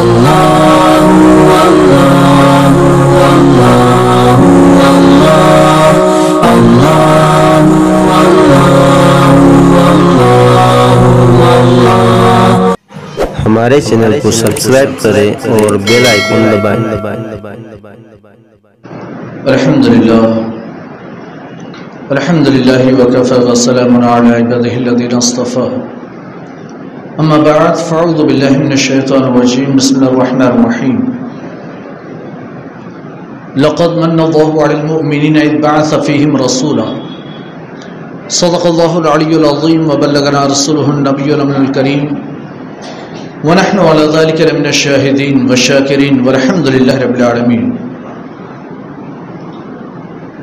ہمارے چینل کو سبسکرائب کریں اور بیل آئیکن دبائیں۔ الحمدللہ وکفی وسلام علی عبادہ الذین اصطفی، اما بعد فاعوذ باللہ من الشیطان الرجیم، بسم اللہ الرحمن الرحیم۔ لقد من اللہ علی المؤمنین اذ بعث فیہم رسولا، صدق اللہ العلی العظیم وبلغنا رسولہ النبی الامین الکریم، ونحن على ذلك لمن الشاهدين والشاکرین والحمد للہ رب العالمین۔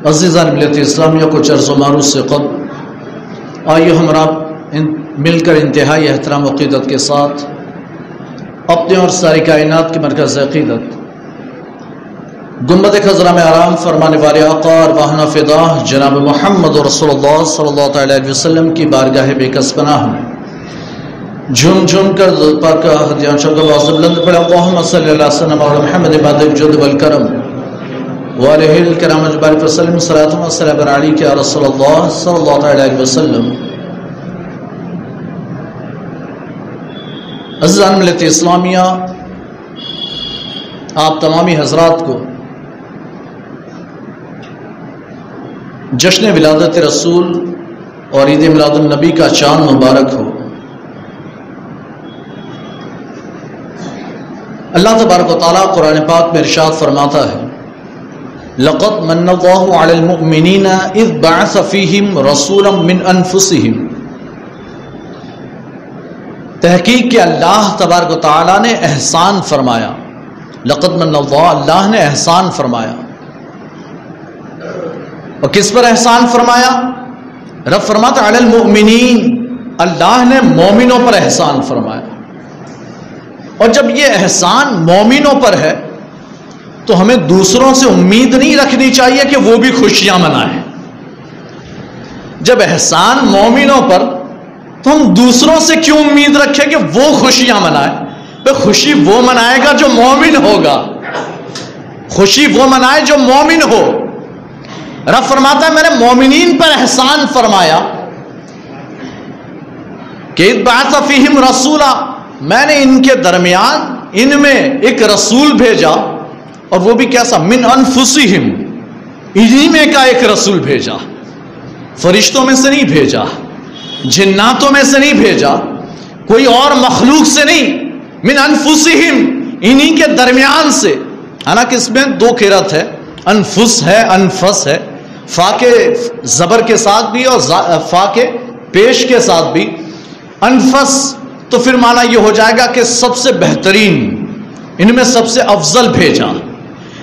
عزیزان ملت اسلامیہ کو چرز و معروض سے قبل آئیے ہمارا مل کر انتہائی احترام و عقیدت کے ساتھ اپنے اور ساری کائنات کے مرکز عقیدت گنبد خضرا میں آرام فرمانے والے آقا ارواحنا فدا جناب محمد رسول اللہ صلی اللہ علیہ وسلم کی بارگاہ بے کس پناہ میں جھوم جھوم کر پاک ہدیان شکر واضح بلند پڑھا اللہم صلی اللہ علیہ وسلم علی محمد بعد الجود والکرم وآلہ الکرام اجبار وسلم صلاة و سلام علیک یا رسول اللہ صلی اللہ علیہ وسلم۔ عزیزان ملت اسلامیہ، آپ تمامی حضرات کو جشن ولادت رسول اور عید میلاد النبی کا چاند مبارک ہو۔ اللہ تبارک و تعالیٰ قرآن پاک میں ارشاد فرماتا ہے لقد من اللہ علی المؤمنین اذ بعث فیہم رسولا من انفسہم، تحقیق کہ اللہ تبارک و تعالیٰ نے احسان فرمایا، لقد من اللہ نے احسان فرمایا، اور کس پر احسان فرمایا؟ رب فرماتا علی المؤمنین، اللہ نے مومنوں پر احسان فرمایا۔ اور جب یہ احسان مومنوں پر ہے تو ہمیں دوسروں سے امید نہیں رکھنی چاہیے کہ وہ بھی خوشیاں منائیں۔ جب احسان مومنوں پر تو ہم دوسروں سے کیوں امید رکھیں کہ وہ خوشیاں منائیں؟ خوشی وہ منائے گا جو مومن ہوگا، خوشی وہ منائے جو مومن ہو۔ رب فرماتا ہے میں نے مومنین پر احسان فرمایا کہ اذ بعث فیہم رسولا، میں نے ان کے درمیان ان میں ایک رسول بھیجا، اور وہ بھی کیسا؟ من انفسہم، انہی میں کا ایک رسول بھیجا، فرشتوں میں سے نہیں بھیجا، جناتوں میں سے نہیں بھیجا، کوئی اور مخلوق سے نہیں، من انفسہم، انہی کے درمیان سے۔ حالانکہ اس میں دو قرات ہے، انفس ہے انفس ہے، فا کے زبر کے ساتھ بھی اور فا کے پیش کے ساتھ بھی، انفس تو پھر معنی یہ ہو جائے گا کہ سب سے بہترین، ان میں سب سے افضل بھیجا۔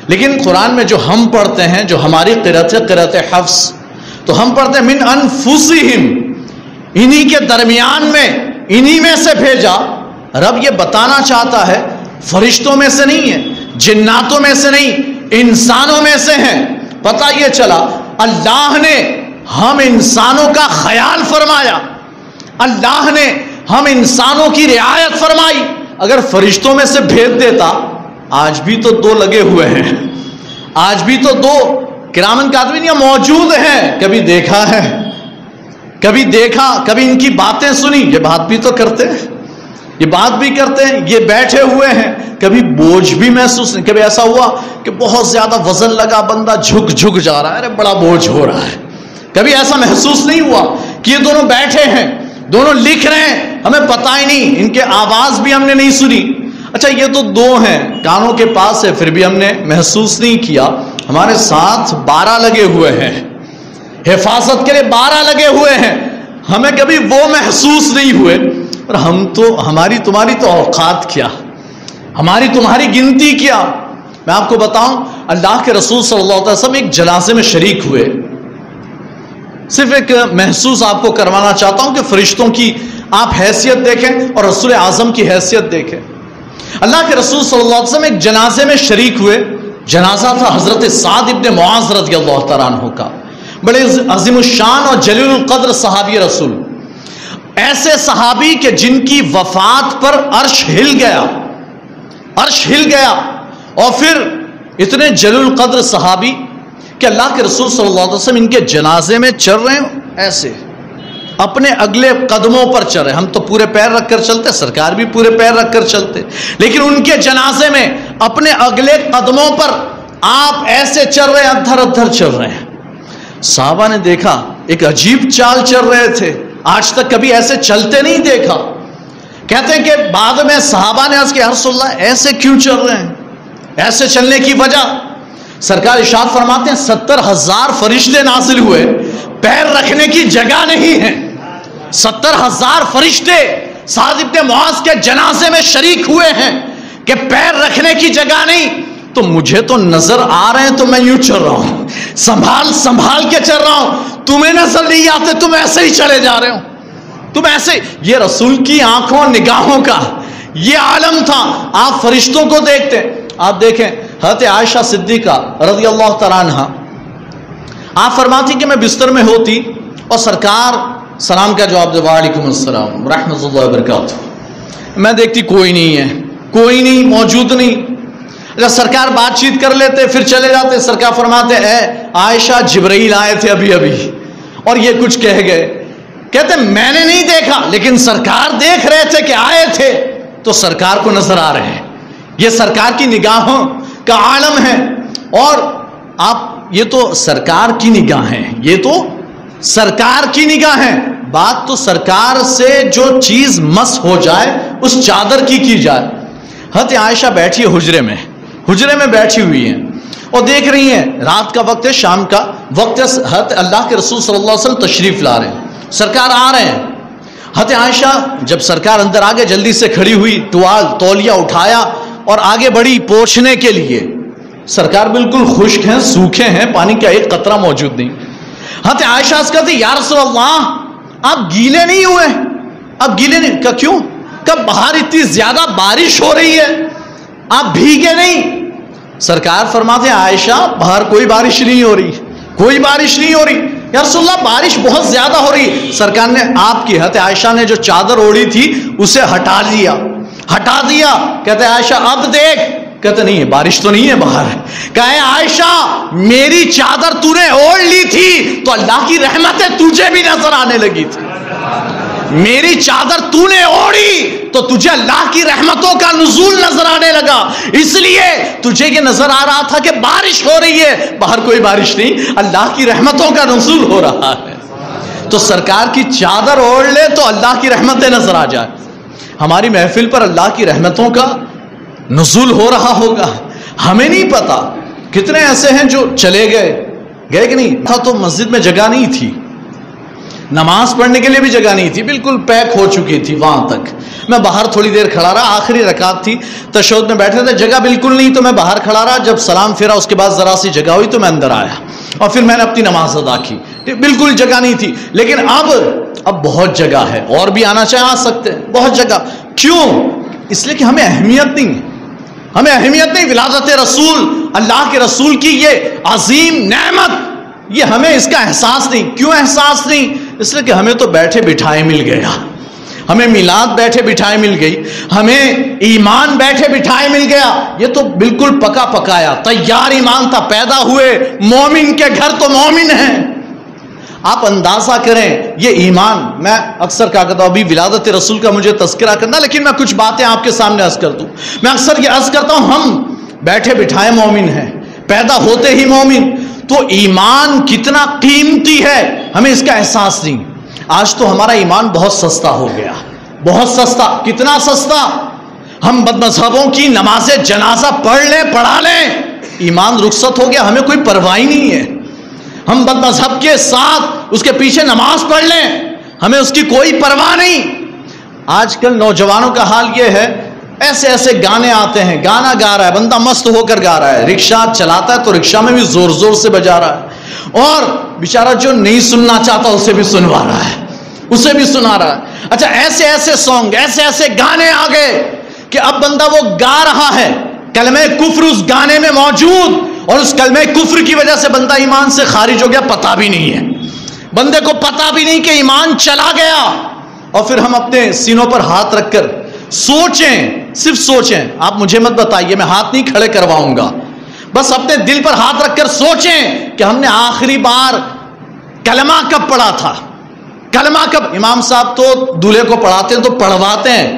لیکن قرآن میں جو ہم پڑھتے ہیں، جو ہماری قرأت ہے قرأت حفص، تو ہم پڑھتے ہیں من انفسہم، انہی کے درمیان میں، انہی میں سے بھیجا۔ رب یہ بتانا چاہتا ہے فرشتوں میں سے نہیں ہے، جناتوں میں سے نہیں، انسانوں میں سے ہیں۔ پتہ یہ چلا اللہ نے ہم انسانوں کا خیال فرمایا، اللہ نے ہم انسانوں کی رعایت فرمائی۔ اگر فرشتوں میں سے بھیج دیتا، آج بھی تو دو لگے ہوئے ہیں، آج بھی تو دو کرامن کاتبین یہ موجود ہیں، کبھی دیکھا ہے، کبھی دیکھا، کبھی ان کی باتیں سنی، یہ بات بھی تو کرتے ہیں، یہ بات بھی کرتے ہیں، یہ بیٹھے ہوئے ہیں، کبھی بوجھ بھی محسوس نہیں، کبھی ایسا ہوا کہ بہت زیادہ وزن لگا، بندہ جھک جھک جا رہا ہے، ارے بڑا بوجھ ہو رہا ہے، کبھی ایسا محسوس نہیں ہوا کہ یہ دونوں بیٹھے ہیں، دونوں لکھ رہے ہیں، ہمیں پتہ ہی نہیں، ان کے آواز بھی ہم نے نہیں سنی۔ اچھا یہ تو دو ہیں، کانوں کے پاس ہے، پھر بھی ہم نے محسوس نہیں کیا، ہمارے ساتھ 12 لگے ہوئے ہیں، حفاظت کے لیے 12 لگے ہوئے ہیں، ہمیں کبھی وہ محسوس نہیں ہوئے۔ اور ہم تو، ہماری تمہاری تو اوقات کیا، ہماری تمہاری گنتی کیا۔ میں آپ کو بتاؤں، اللہ کے رسول صلی اللہ علیہ وسلم ایک جنازے میں شریک ہوئے، صرف ایک محسوس آپ کو کروانا چاہتا ہوں کہ فرشتوں کی آپ حیثیت دیکھیں اور رسول اعظم کی حیثیت دیکھیں۔ اللہ کے رسول صلی اللہ علیہ وسلم ایک جنازے میں شریک ہوئے، جنازہ تھا حضرت سعد ابن معاذ رضی اللہ تعالیٰ عنہ کا، بڑے عظیم الشان اور جلیل القدر صحابی رسول، ایسے صحابی کہ جن کی وفات پر عرش ہل گیا، عرش ہل گیا. اور پھر اتنے جلیل القدر صحابی کہ اللہ کے رسول صلی اللہ علیہ وسلم ان کے جنازے میں چل رہے ہیں ایسے اپنے اگلے قدموں پر چل رہے. ہم تو پورے پیر رکھ کر چلتے, سرکار بھی پورے پیر رکھ کر چلتے, لیکن ان کے جنازے میں اپنے اگلے قدموں پر آپ ایسے چل رہے ہیں, ادھر ادھر چل رہے ہیں. صحابہ نے دیکھا ایک عجیب چال چل رہے تھے, آج تک کبھی ایسے چلتے نہیں دیکھا. کہتے ہیں کہ بعد میں صحابہ نے عرض کیا, یا رسول اللہ ایسے کیوں چل رہے ہیں؟ ایسے چلنے کی وجہ سرکار ارشاد فرماتے ہیں 70,000 فرشتے نازل ہوئے, پیر رکھنے کی جگہ نہیں ہے. 70,000 فرشتے سعد ابن معاذ کے جنازے میں شریک ہوئے ہیں کہ پیر رکھنے کی جگہ نہیں. تو مجھے تو نظر آ رہے ہیں تو میں یوں چل رہا ہوں, سنبھال سنبھال کے چل رہا ہوں. تمہیں نظر نہیں آتے, تم ایسے ہی چلے جا رہے ہو, تم ایسے. یہ رسول کی آنکھوں نگاہوں کا یہ عالم تھا. آپ فرشتوں کو دیکھتے, آپ دیکھیں حضرت عائشہ صدیقہ رضی اللہ تعالیٰ عنہ, آپ فرماتی کہ میں بستر میں ہوتی اور سرکار سلام کا جواب دے, وعلیکم السلام رحمۃ اللہ وبرکاتہ. میں دیکھتی کوئی نہیں ہے, کوئی نہیں, موجود نہیں. جب سرکار بات چیت کر لیتے پھر چلے جاتے. سرکار فرماتے اے عائشہ جبرائیل آئے تھے ابھی ابھی اور یہ کچھ کہہ گئے. کہتے میں نے نہیں دیکھا لیکن سرکار دیکھ رہے تھے کہ آئے تھے تو سرکار کو نظر آ رہے ہیں. یہ سرکار کی نگاہوں کا عالم ہے. اور آپ یہ تو سرکار کی نگاہیں, یہ تو سرکار کی نگاہیں. بات تو سرکار سے جو چیز مس ہو جائے اس چادر کی جائے. حضرت عائشہ بیٹھی ہے حجرے میں بیٹھی ہوئی ہیں اور دیکھ رہی ہیں رات کا وقت ہے, شام کا وقت ہے. حضرت اللہ کے رسول صلی اللہ علیہ وسلم تشریف لا رہے ہیں, سرکار آ رہے ہیں. حضرت عائشہ جب سرکار اندر آگے جلدی سے کھڑی ہوئی, تولیہ اٹھایا اور آگے بڑھی پوچھنے کے لیے. سرکار بالکل خشک ہیں, سوکھے ہیں, پانی کا ایک قطرہ موجود نہیں. حضرت عائشہ اس کہتے یا رسول اللہ آپ گیلے نہیں ہوئے؟ آپ گیلے نہیں؟ کہ کیوں؟ کہ باہر اتنی زیادہ بارش ہو رہی ہے, آپ بھیگے نہیں؟ سرکار فرماتے ہیں عائشہ باہر کوئی بارش نہیں ہو رہی, کوئی بارش نہیں ہو رہی. یا رسول اللہ بارش بہت زیادہ ہو رہی. سرکار نے آپ کی حضرت عائشہ نے جو چادر اوڑھی تھی اسے ہٹا دیا. کہتے عائشہ اب دیکھ. کہتے نہیں ہے بارش تو نہیں ہے باہر. کہے عائشہ میری چادر تو نے اوڑھ لی تھی تو اللہ کی رحمتیں تجھے بھی نظر آنے لگی تھی. میری چادر تو نے اوڑھی تو تجھے اللہ کی رحمتوں کا نزول نظر آنے لگا, اس لیے تجھے یہ نظر آ رہا تھا کہ بارش ہو رہی ہے, باہر کوئی بارش نہیں, اللہ کی رحمتوں کا نزول ہو رہا ہے. تو سرکار کی چادر اوڑھ لے تو اللہ کی رحمتیں نظر آ جائے. ہماری محفل پر اللہ کی رحمتوں کا نزول ہو رہا ہوگا, ہمیں نہیں پتا. کتنے ایسے ہیں جو چلے گئے کہ نہیں تھا تو مسجد میں جگہ نہیں تھی, نماز پڑھنے کے لیے بھی جگہ نہیں تھی, بالکل پیک ہو چکی تھی وہاں تک. میں باہر تھوڑی دیر کھڑا رہا, آخری رکعت تھی, تشہد میں بیٹھے تھے, جگہ بالکل نہیں تو میں باہر کھڑا رہا. جب سلام پھیرا اس کے بعد ذرا سی جگہ ہوئی تو میں اندر آیا اور پھر میں نے اپنی نماز ادا کی. بالکل جگہ نہیں تھی, لیکن اب بہت جگہ ہے, اور بھی آنا چاہے آ سکتے ہیں, بہت جگہ. کیوں؟ اس لیے کہ ہمیں اہمیت نہیں, ہمیں اہمیت نہیں. ولادت رسول, اللہ کے رسول کی یہ عظیم نعمت, یہ ہمیں اس کا احساس نہیں. کیوں احساس نہیں؟ اس لیے کہ ہمیں تو بیٹھے بٹھائے مل گیا, ہمیں میلاد بیٹھے بٹھائے مل گئی, ہمیں ایمان بیٹھے بٹھائے مل گیا. یہ تو بالکل پکا پکایا تیار ایمان تھا. پیدا ہوئے مومن کے گھر تو مومن ہیں. آپ اندازہ کریں یہ ایمان. میں اکثر کہا کرتا ہوں, ابھی ولادت رسول کا مجھے تذکرہ کرنا, لیکن میں کچھ باتیں آپ کے سامنے عرض کر دوں. میں اکثر یہ عرض کرتا ہوں ہم بیٹھے بٹھائے مومن ہیں, پیدا ہوتے ہی مومن. تو ایمان کتنا قیمتی ہے ہمیں اس کا احساس نہیں. آج تو ہمارا ایمان بہت سستا ہو گیا, بہت سستا. کتنا سستا؟ ہم بد مذہبوں کی نماز جنازہ پڑھ لیں, پڑھا لیں, ایمان رخصت ہو گیا, ہمیں کوئی پرواہ نہیں ہے. ہم بد مذہب کے ساتھ اس کے پیچھے نماز پڑھ لیں, ہمیں اس کی کوئی پرواہ نہیں. آج کل نوجوانوں کا حال یہ ہے, ایسے ایسے گانے آتے ہیں, گانا گا رہا ہے بندہ, مست ہو کر گا رہا ہے, رکشہ چلاتا ہے تو رکشہ میں بھی زور زور سے بجا رہا ہے, اور بیچارہ جو نہیں سننا چاہتا اسے بھی سنوا رہا ہے, اسے بھی سنا رہا ہے. اچھا ایسے ایسے سانگ, ایسے ایسے گانے آ گئے کہ اب بندہ وہ گا رہا ہے, کلمہ کفر اس گانے میں موجود, اور اس کلمہ کفر کی وجہ سے بندہ ایمان سے خارج ہو گیا, پتہ بھی نہیں ہے, بندے کو پتہ بھی نہیں کہ ایمان چلا گیا. اور پھر ہم اپنے سینوں پر ہاتھ رکھ کر سوچیں صرف سوچیں. آپ مجھے مت بتائیے، میں ہاتھ نہیں کھڑے کرواؤں گا. بس اپنے دل پر ہاتھ رکھ کر سوچیں کہ ہم نے آخری بار کلمہ کب پڑھا تھا. کلمہ کب؟ امام صاحب تو دولہے کو پڑھاتے ہیں تو پڑھواتے ہیں،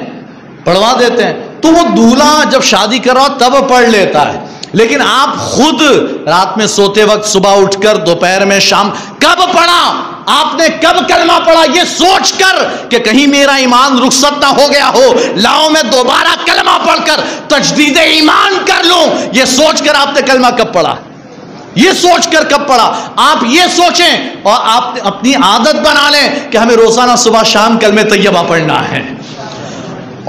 پڑھوا دیتے ہیں، تو وہ دولہا جب شادی کر رہا تب پڑھ لیتا ہے. لیکن آپ خود رات میں سوتے وقت، صبح اٹھ کر، دوپہر میں، شام، کب پڑھا؟ آپ نے کب کلمہ پڑھا؟ یہ سوچ کر کہ کہیں میرا ایمان رخصت نہ ہو گیا ہو، لاؤ میں دوبارہ کلمہ پڑھ کر تجدید ایمان کر لوں. یہ سوچ کر آپ نے کلمہ کب پڑھا؟ یہ سوچ کر کب پڑھا؟ آپ یہ سوچیں اور آپ اپنی عادت بنا لیں کہ ہمیں روزانہ صبح شام کلمہ طیبہ پڑھنا ہے.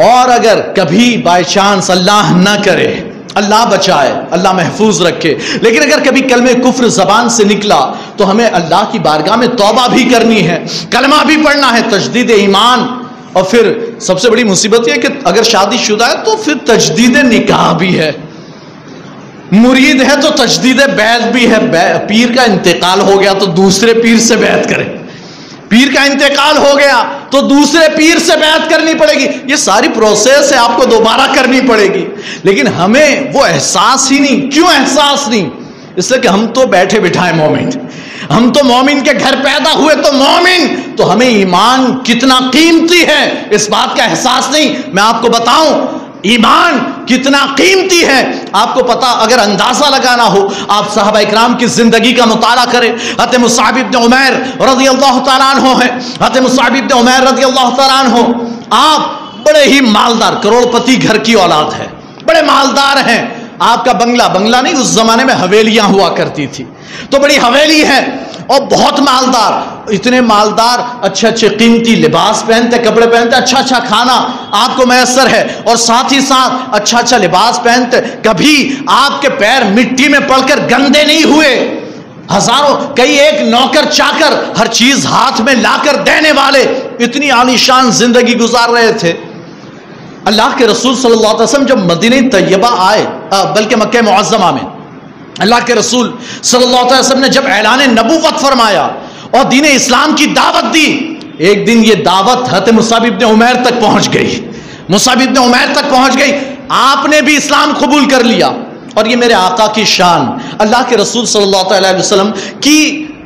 اور اگر کبھی بائی چانس اللہ نہ کرے، اللہ بچائے، اللہ محفوظ رکھے، لیکن اگر کبھی کلمہ کفر زبان سے نکلا تو ہمیں اللہ کی بارگاہ میں توبہ بھی کرنی ہے، کلمہ بھی پڑھنا ہے، تجدید ایمان. اور پھر سب سے بڑی مصیبت یہ کہ اگر شادی شدہ ہے تو پھر تجدید نکاح بھی ہے، مرید ہے تو تجدید بیعت بھی ہے. پیر کا انتقال ہو گیا تو دوسرے پیر سے بیعت کرے، پیر کا انتقال ہو گیا تو دوسرے پیر سے بیعت کرنی پڑے گی. یہ ساری پروسیس ہے، آپ کو دوبارہ کرنی پڑے گی. لیکن ہمیں وہ احساس ہی نہیں. کیوں احساس نہیں؟ اس لیے کہ ہم تو بیٹھے بٹھائے مومن، ہم تو مومن کے گھر پیدا ہوئے تو مومن، تو ہمیں ایمان کتنا قیمتی ہے اس بات کا احساس نہیں. میں آپ کو بتاؤں ایمان کتنا قیمتی ہے. آپ کو پتا، اگر اندازہ لگانا ہو، آپ صحابہ اکرام کی زندگی کا مطالعہ کریں. حضرت مصعب بن عمیر رضی اللہ تعالیٰ عنہ ہیں. حضرت مصعب بن عمیر رضی اللہ تعالیٰ عنہ، آپ بڑے ہی مالدار، کروڑ پتی گھر کی اولاد ہے، بڑے مالدار ہیں. آپ کا بنگلہ نہیں، اس زمانے میں حویلیاں ہوا کرتی تھی، تو بڑی حویلی ہے اور بہت مالدار. اتنے مالدار، اچھے اچھے قیمتی لباس پہنتے، کپڑے پہنتے، اچھا اچھا کھانا آپ کو میسر ہے، اور ساتھ ہی ساتھ اچھا اچھا لباس پہنتے. کبھی آپ کے پیر مٹی میں پڑ کر گندے نہیں ہوئے. ہزاروں، کئی ایک نوکر چاکر ہر چیز ہاتھ میں لا کر دینے والے، اتنی عالیشان زندگی گزار رہے تھے. اللہ کے رسول صلی اللہ علیہ وسلم جب مدینہ طیبہ آئے، بلکہ مکہ معظمہ میں، اللہ کے رسول صلی اللہ علیہ وسلم نے جب اعلان نبوت فرمایا اور دین اسلام کی دعوت دی، ایک دن یہ دعوت حضرت مصعب بن عمیر تک پہنچ گئی. مصعب بن عمیر تک پہنچ گئی. آپ نے بھی اسلام قبول کر لیا. اور یہ میرے آقا کی شان، اللہ کے رسول صلی اللہ علیہ وسلم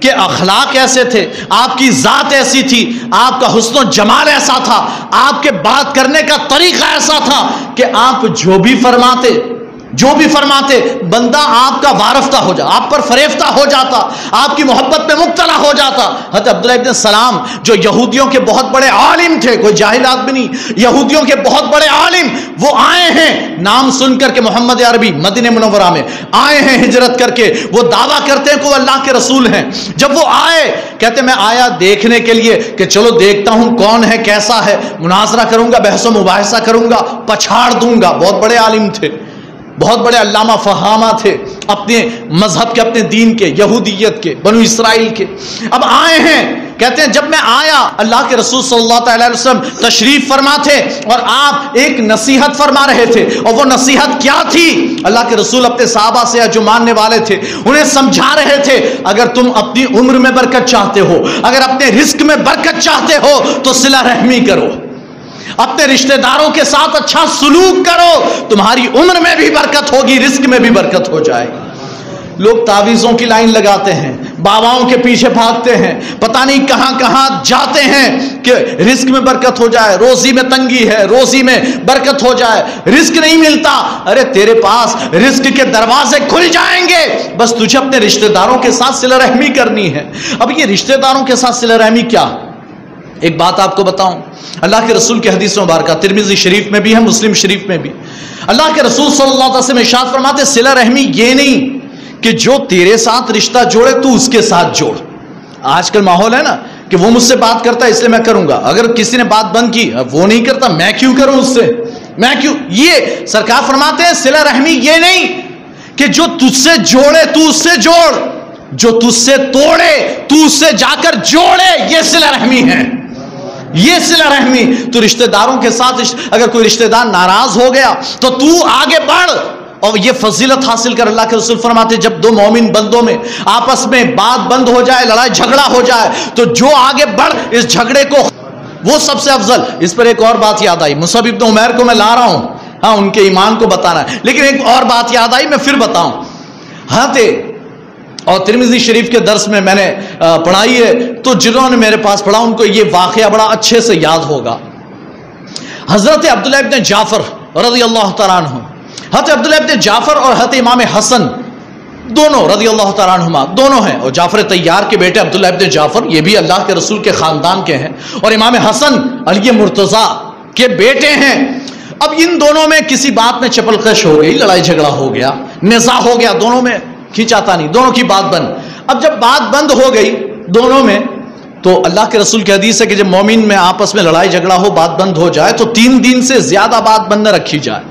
کے اخلاق ایسے تھے، آپ کی ذات ایسی تھی، آپ کا حسن و جمال ایسا تھا، آپ کے بات کرنے کا طریقہ ایسا تھا کہ آپ جو بھی فرماتے بندہ آپ کا وارفتہ ہو جاتا، آپ پر فریفتہ ہو جاتا، آپ کی محبت میں مبتلا ہو جاتا. حضرت عبداللہ ابن سلام جو یہودیوں کے بہت بڑے عالم تھے، کوئی جاہل آدمی نہیں، یہودیوں کے بہت بڑے عالم، وہ آئے ہیں نام سن کر کے محمد عربی مدینہ منورہ میں آئے ہیں ہجرت کر کے. وہ دعویٰ کرتے ہیں کہ وہ اللہ کے رسول ہیں. جب وہ آئے کہتے میں آیا دیکھنے کے لیے کہ چلو دیکھتا ہوں کون ہے، کیسا ہے، مناظرہ کروں گا، بحث و مباحثہ کروں گا، پچھاڑ دوں گا. بہت بڑے عالم تھے، بہت بڑے علامہ فہامہ تھے، اپنے مذہب کے، اپنے دین کے، یہودیت کے، بنو اسرائیل کے. اب آئے ہیں، کہتے ہیں جب میں آیا اللہ کے رسول صلی اللہ علیہ وسلم تشریف فرما تھے اور آپ ایک نصیحت فرما رہے تھے. اور وہ نصیحت کیا تھی؟ اللہ کے رسول اپنے صحابہ سے جو ماننے والے تھے انہیں سمجھا رہے تھے، اگر تم اپنی عمر میں برکت چاہتے ہو، اگر اپنے رزق میں برکت چاہتے ہو تو صلہ رحمی کرو، اپنے رشتہ داروں کے ساتھ اچھا سلوک کرو، تمہاری عمر میں بھی برکت ہوگی، رزق میں بھی برکت ہو جائے گی. لوگ تعویذوں کی لائن لگاتے ہیں، باباؤں کے پیچھے بھاگتے ہیں، پتہ نہیں کہاں کہاں جاتے ہیں کہ رزق میں برکت ہو جائے، روزی میں تنگی ہے، روزی میں برکت ہو جائے، رزق نہیں ملتا. ارے تیرے پاس رزق کے دروازے کھل جائیں گے، بس تجھے اپنے رشتہ داروں کے ساتھ صلہ رحمی کرنی ہے. اب یہ رشتہ داروں کے ساتھ صلہ رحمی کیا؟ ایک بات آپ کو بتاؤں، اللہ کے رسول کے حدیث مبارکہ ترمذی شریف میں بھی ہے، مسلم شریف میں بھی. اللہ کے رسول صلی اللہ علیہ وسلم ارشاد فرماتے صلہ رحمی یہ نہیں کہ جو تیرے ساتھ رشتہ جوڑے تو اس کے ساتھ جوڑ. آج کل ماحول ہے نا کہ وہ مجھ سے بات کرتا ہے اس لیے میں کروں گا، اگر کسی نے بات بند کی وہ نہیں کرتا میں کیوں کروں اس سے، میں کیوں. یہ سرکار فرماتے ہیں صلہ رحمی یہ نہیں کہ جو تجھ سے جوڑے تو اس سے جوڑ، جو تجھ سے توڑے تو اس سے جا کر جوڑے، یہ صلہ رحمی ہے. یہ صلہ رحمی تو رشتہ داروں کے ساتھ، اگر کوئی رشتہ دار ناراض ہو گیا تو آگے بڑھ اور یہ فضیلت حاصل کر. اللہ کے رسول فرماتے جب دو مومن بندوں میں آپس میں بات بند ہو جائے، لڑائی جھگڑا ہو جائے، تو جو آگے بڑھ اس جھگڑے کو، وہ سب سے افضل. اس پر ایک اور بات یاد آئی، مصعب بن عمیر کو میں لا رہا ہوں، ہاں ان کے ایمان کو بتانا ہے. لیکن ایک اور بات یاد آئی، میں پھر بتاؤں. اور ترمذی شریف کے درس میں نے پڑھائی ہے، تو جنہوں نے میرے پاس پڑھا ان کو یہ واقعہ بڑا اچھے سے یاد ہوگا. حضرت عبداللہ ابن جعفر رضی اللہ تعالیٰ عنہ، حضرت عبداللہ ابن جعفر اور حضرت امام حسن دونوں رضی اللہ تعالیٰ عنہما دونوں ہیں. اور جعفر طیار کے بیٹے عبداللہ ابن جعفر یہ بھی اللہ کے رسول کے خاندان کے ہیں، اور امام حسن علی مرتضیٰ کے بیٹے ہیں. اب ان دونوں میں کسی بات میں چپل کش ہو گئی، لڑائی جھگڑا ہو گیا، نزاع ہو گیا، دونوں میں کھینچاتا نہیں، دونوں کی بات بند. اب جب بات بند ہو گئی دونوں میں، تو اللہ کے رسول کی حدیث ہے کہ جب مومن میں آپس میں لڑائی جھگڑا ہو، بات بند ہو جائے تو 3 دن سے زیادہ بات بند نہ رکھی جائے.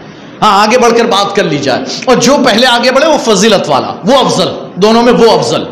ہاں آگے بڑھ کر بات کر لی جائے، اور جو پہلے آگے بڑھے وہ فضیلت والا، وہ افضل، دونوں میں وہ افضل.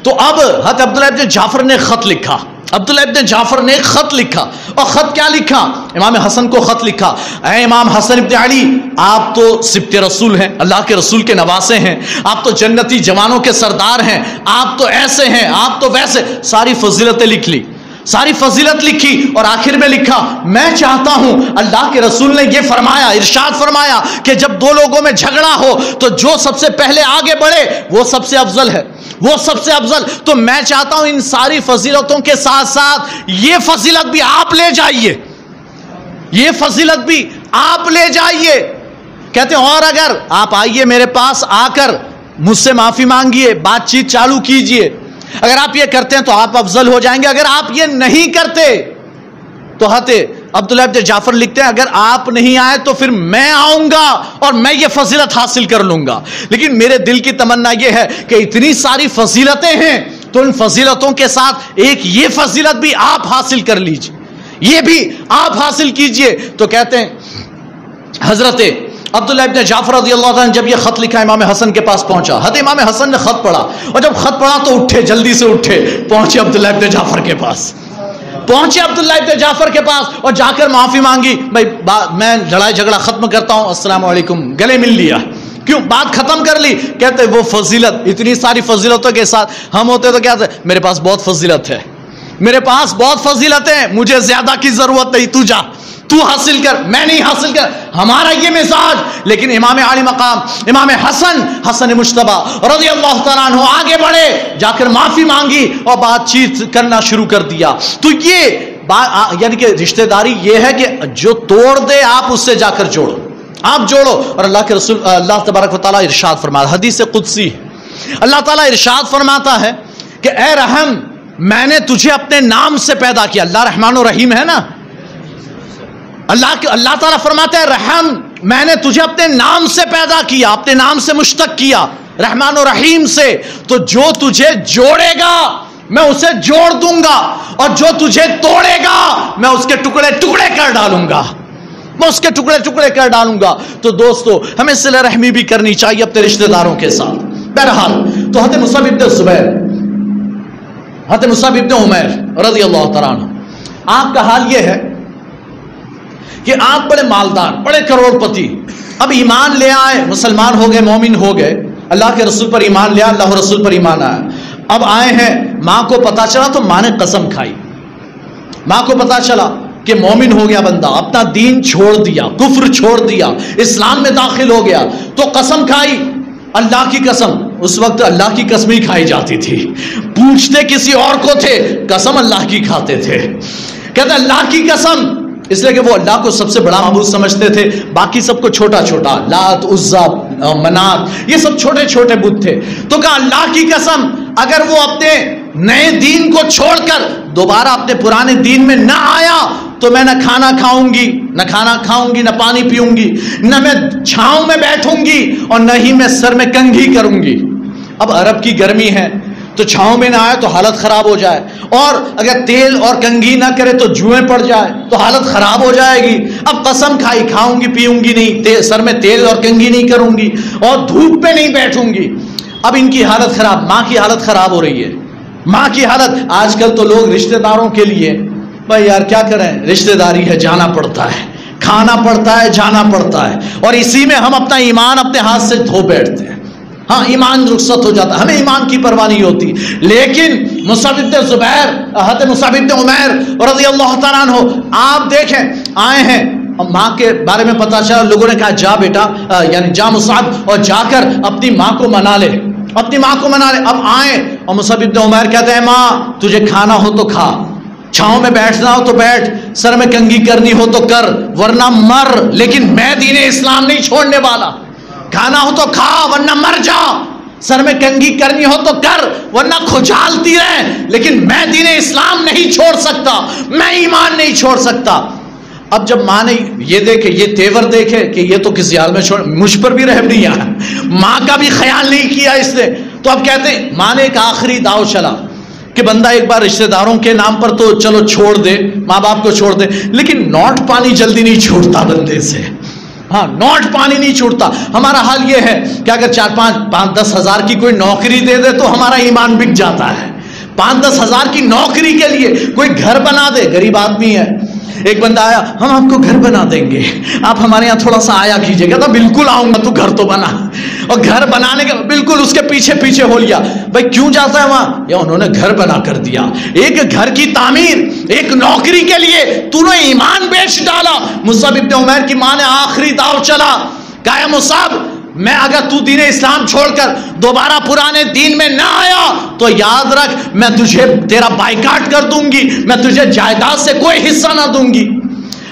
تو اب حضرت عبداللہ ابن جعفر نے خط لکھا، عبداللہ ابن جعفر نے خط لکھا. اور خط کیا لکھا؟ امام حسن کو خط لکھا، اے امام حسن ابن علی، آپ تو سبط رسول ہیں، اللہ کے رسول کے نواسے ہیں، آپ تو جنتی جوانوں کے سردار ہیں، آپ تو ایسے ہیں، آپ تو ویسے، ساری فضیلتیں لکھ لی، ساری فضیلت لکھی. اور آخر میں لکھا، میں چاہتا ہوں، اللہ کے رسول نے یہ فرمایا، ارشاد فرمایا کہ جب 2 لوگوں میں جھگڑا ہو تو جو سب سے پہلے آگے بڑھے وہ سب سے افضل ہے، وہ سب سے افضل. تو میں چاہتا ہوں ان ساری فضیلتوں کے ساتھ ساتھ یہ فضیلت بھی آپ لے جائیے، یہ فضیلت بھی آپ لے جائیے. کہتے ہیں اور اگر آپ آئیے میرے پاس، آ کر مجھ سے معافی مانگیے، بات چیت چالو کیجئے. اگر آپ یہ کرتے ہیں تو آپ افضل ہو جائیں گے. اگر آپ یہ نہیں کرتے تو عبداللہ ابن جعفر لکھتے ہیں اگر آپ نہیں آئے تو پھر میں آؤں گا اور میں یہ فضیلت حاصل کر لوں گا. لیکن میرے دل کی تمنا یہ ہے کہ اتنی ساری فضیلتیں ہیں تو ان فضیلتوں کے ساتھ ایک یہ فضیلت بھی آپ حاصل کر لیجئے، یہ بھی آپ حاصل کیجئے. تو کہتے ہیں حضرت عبداللہ ابن جعفر رضی اللہ عنہ جب یہ خط لکھا امام حسن کے پاس پہنچا. حضرت امام حسن نے خط پڑھا، اور جب خط پڑھا تو اٹھے، جلدی سے اٹھے، پہنچے عبداللہ ابن جعفر کے پاس، پہنچے عبداللہ ابن جعفر کے پاس اور جا کر معافی مانگی. بھائی میں لڑائی جھگڑا ختم کرتا ہوں، السلام علیکم، گلے مل لیا. کیوں؟ بات ختم کر لی. کہتے وہ فضیلت، اتنی ساری فضیلتوں کے ساتھ ہم ہوتے تو کیا تھے، میرے پاس بہت فضیلت ہے، میرے پاس بہت فضیلتیں ہیں، مجھے زیادہ کی ضرورت نہیں، تو جا، تو حاصل کر، میں نہیں حاصل کر. ہمارا یہ مزاج. لیکن امام عالی مقام امام حسن مجتبی رضی اللہ تعالیٰ عنہ آگے بڑھے، جا کر معافی مانگی اور بات چیت کرنا شروع کر دیا. تو یہ یعنی کہ رشتہ داری یہ ہے کہ جو توڑ دے آپ اس سے جا کر جوڑو، آپ جوڑو. اور اللہ کے رسول اللہ تبارک و تعالیٰ ارشاد فرماتا، حدیث قدسی، اللہ تعالیٰ ارشاد فرماتا ہے کہ اے رحم، میں نے تجھے اپنے نام سے پیدا کیا. اللہ رحمان و رحیم ہے نا. اللہ تعالیٰ فرماتا ہے رحم، میں نے تجھے اپنے نام سے پیدا کیا، اپنے نام سے مشتق کیا، رحمان و رحیم سے. تو جو تجھے جوڑے گا میں اسے جوڑ دوں گا، اور جو تجھے توڑے گا میں اس کے ٹکڑے ٹکڑے کر ڈالوں گا، میں اس کے ٹکڑے ٹکڑے کر ڈالوں گا. تو دوستو ہمیں صلہ رحمی بھی کرنی چاہیے اپنے رشتہ داروں کے ساتھ. بہرحال تو حضرت مصعب ابن زبیر، حضرت مصعب ابن عمیر رضی اللہ تعالیٰ عنہ، آپ کا حال یہ ہے کہ آپ بڑے مالدار، بڑے کروڑ پتی، اب ایمان لے آئے، مسلمان ہو گئے، مومن ہو گئے، اللہ کے رسول پر ایمان لیا، اللہ رسول پر ایمان آیا. اب آئے ہیں، ماں کو پتا چلا تو ماں نے قسم کھائی. ماں کو پتا چلا کہ مومن ہو گیا بندہ، اپنا دین چھوڑ دیا، کفر چھوڑ دیا، اسلام میں داخل ہو گیا، تو قسم کھائی، اللہ کی قسم. اس وقت اللہ کی قسم ہی کھائی جاتی تھی، پوچھتے کسی اور کو تھے، قسم اللہ کی کھاتے تھے. کہتے اللہ کی قسم، اس لیے کہ وہ اللہ کو سب سے بڑا معبود سمجھتے تھے، باقی سب کو چھوٹا چھوٹا، لات، عزا، منات، یہ سب چھوٹے چھوٹے بت تھے. تو کہا اللہ کی قسم، اگر وہ اپنے نئے دین کو چھوڑ کر دوبارہ اپنے پرانے دین میں نہ آیا تو میں نہ کھانا کھاؤں گی، نہ پانی پیوں گی، نہ میں چھاؤں میں بیٹھوں گی، اور نہ ہی میں سر میں کنگھی کروں گی. اب عرب کی گرمی ہے تو چھاؤں میں نہ آئے تو حالت خراب ہو جائے، اور اگر تیل اور کنگھی نہ کرے تو جوئیں پڑ جائے تو حالت خراب ہو جائے گی. اب قسم کھائی، کھاؤں گی پیوں گی نہیں، سر میں تیل اور کنگھی نہیں کروں گی، اور دھوپ پہ نہیں بیٹھوں گی. اب ان کی حالت خراب، ماں کی حالت خراب ہو رہی ہے، ماں کی حالت. آج کل تو لوگ رشتہ داروں کے لیے، بھائی یار کیا کریں، رشتہ داری ہے، جانا پڑتا ہے، کھانا پڑتا ہے، جانا پڑتا ہے، اور اسی میں ہم اپنا ایمان اپنے ہاتھ سے دھو بیٹھتے ہیں. ہاں ایمان رخصت ہو جاتا ہے، ہمیں ایمان کی پرواہ نہیں ہوتی. لیکن مصعب بن زبیر، حضرت مصعب بن عمیر رضی اللہ تعالیٰ عنہ، آپ دیکھیں آئے ہیں اور ماں کے بارے میں پتا چلا، لوگوں نے کہا جا بیٹا، یعنی جا مصعب اور جا کر اپنی ماں کو منا لے، اپنی ماں کو منا لے۔ اب آئے اور مصعب ابن عمیر کہتے ہیں ماں تجھے کھانا ہو تو کھا، چھاؤں میں بیٹھنا ہو تو بیٹھ، سر میں کنگھی کرنی ہو تو کر، ورنہ مر، لیکن میں دین اسلام نہیں چھوڑنے والا۔ کھانا ہو تو کھا ورنہ مر جا، سر میں کنگھی کرنی ہو تو کر ورنہ کھجالتی رہے، لیکن میں دین اسلام نہیں چھوڑ سکتا، میں ایمان نہیں چھوڑ سکتا۔ اب جب ماں نے یہ دیکھے، یہ تیور دیکھے کہ یہ تو کسی حال میں چھوڑ، مجھ پر بھی رحم نہیں آیا، ماں کا بھی خیال نہیں کیا اس نے، تو اب کہتے ہیں ماں نے ایک آخری داؤ چلا کہ بندہ ایک بار رشتہ داروں کے نام پر تو چلو چھوڑ دے، ماں باپ کو چھوڑ دے، لیکن نوٹ پانی جلدی نہیں چھوڑتا بندے سے۔ ہاں نوٹ پانی نہیں چھوڑتا۔ ہمارا حال یہ ہے کہ اگر 4-5-10 ہزار کی کوئی نوکری دے دے تو ہمارا ایمان بک جاتا ہے۔ 5-10 ہزار کی نوکری کے لیے کوئی گھر بنا دے، غریب آدمی ہے، ایک بندہ آیا ہم آپ کو گھر بنا دیں گے، آپ ہمارے یہاں تھوڑا سا آیا کیجیے گا، تو بالکل آؤں گا، تو گھر تو بنا، اور گھر بنانے کا بالکل اس کے پیچھے پیچھے ہو لیا، بھائی کیوں جاتا ہے وہاں، یا انہوں نے گھر بنا کر دیا۔ ایک گھر کی تعمیر، ایک نوکری کے لیے تو نے ایمان بیچ ڈالا۔ مصعب ابن عمیر کی ماں نے آخری داؤ چلا، کہا مصعب میں اگر تو دین اسلام چھوڑ کر دوبارہ پرانے دین میں نہ آیا تو یاد رکھ میں تجھے تیرا بائیکاٹ کر دوں گی، میں تجھے جائیداد سے کوئی حصہ نہ دوں گی۔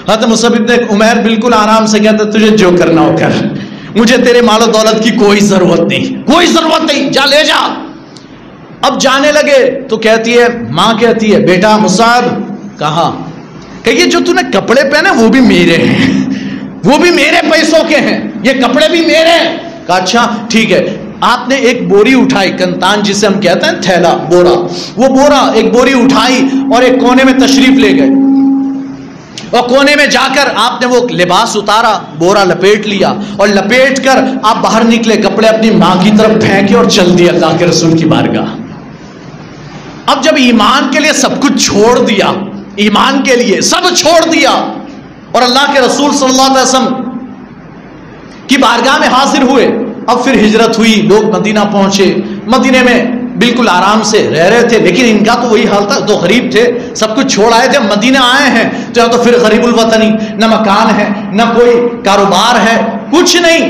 حضرت مصعب ابن عمیر بالکل آرام سے کہتے تجھے جو کرنا ہو کر، مجھے تیرے مال و دولت کی کوئی ضرورت نہیں، کوئی ضرورت نہیں، جا لے جا۔ اب جانے لگے تو کہتی ہے، ماں کہتی ہے بیٹا مصعب کہاں، کہ یہ جو تو نے کپڑے پہنے وہ بھی میرے ہیں، وہ بھی میرے پیسوں کے ہیں، یہ کپڑے بھی میرے ہیں۔ کہا اچھا ٹھیک ہے۔ آپ نے ایک بوری اٹھائی، کنتان جسے ہم کہتے ہیں، تھیلا، بورا، وہ بورا ایک بوری اٹھائی اور ایک کونے میں تشریف لے گئے، اور کونے میں جا کر آپ نے وہ لباس اتارا، بورا لپیٹ لیا، اور لپیٹ کر آپ باہر نکلے، کپڑے اپنی ماں کی طرف پھینکے اور چل دیے اللہ کے رسول کی بارگاہ۔ اب جب ایمان کے لیے سب کچھ چھوڑ دیا، ایمان کے لیے سب چھوڑ دیا، اور اللہ کے رسول صلی اللہ علیہ وسلم کی بارگاہ میں حاضر ہوئے، اب پھر ہجرت ہوئی، لوگ مدینہ پہنچے، مدینے میں بالکل آرام سے رہ رہے تھے، لیکن ان کا تو وہی حال تھا، تو غریب تھے، سب کچھ چھوڑ آئے تھے، مدینہ آئے ہیں تو یہاں تو پھر غریب الوطنی، نہ مکان ہے، نہ کوئی کاروبار ہے، کچھ نہیں۔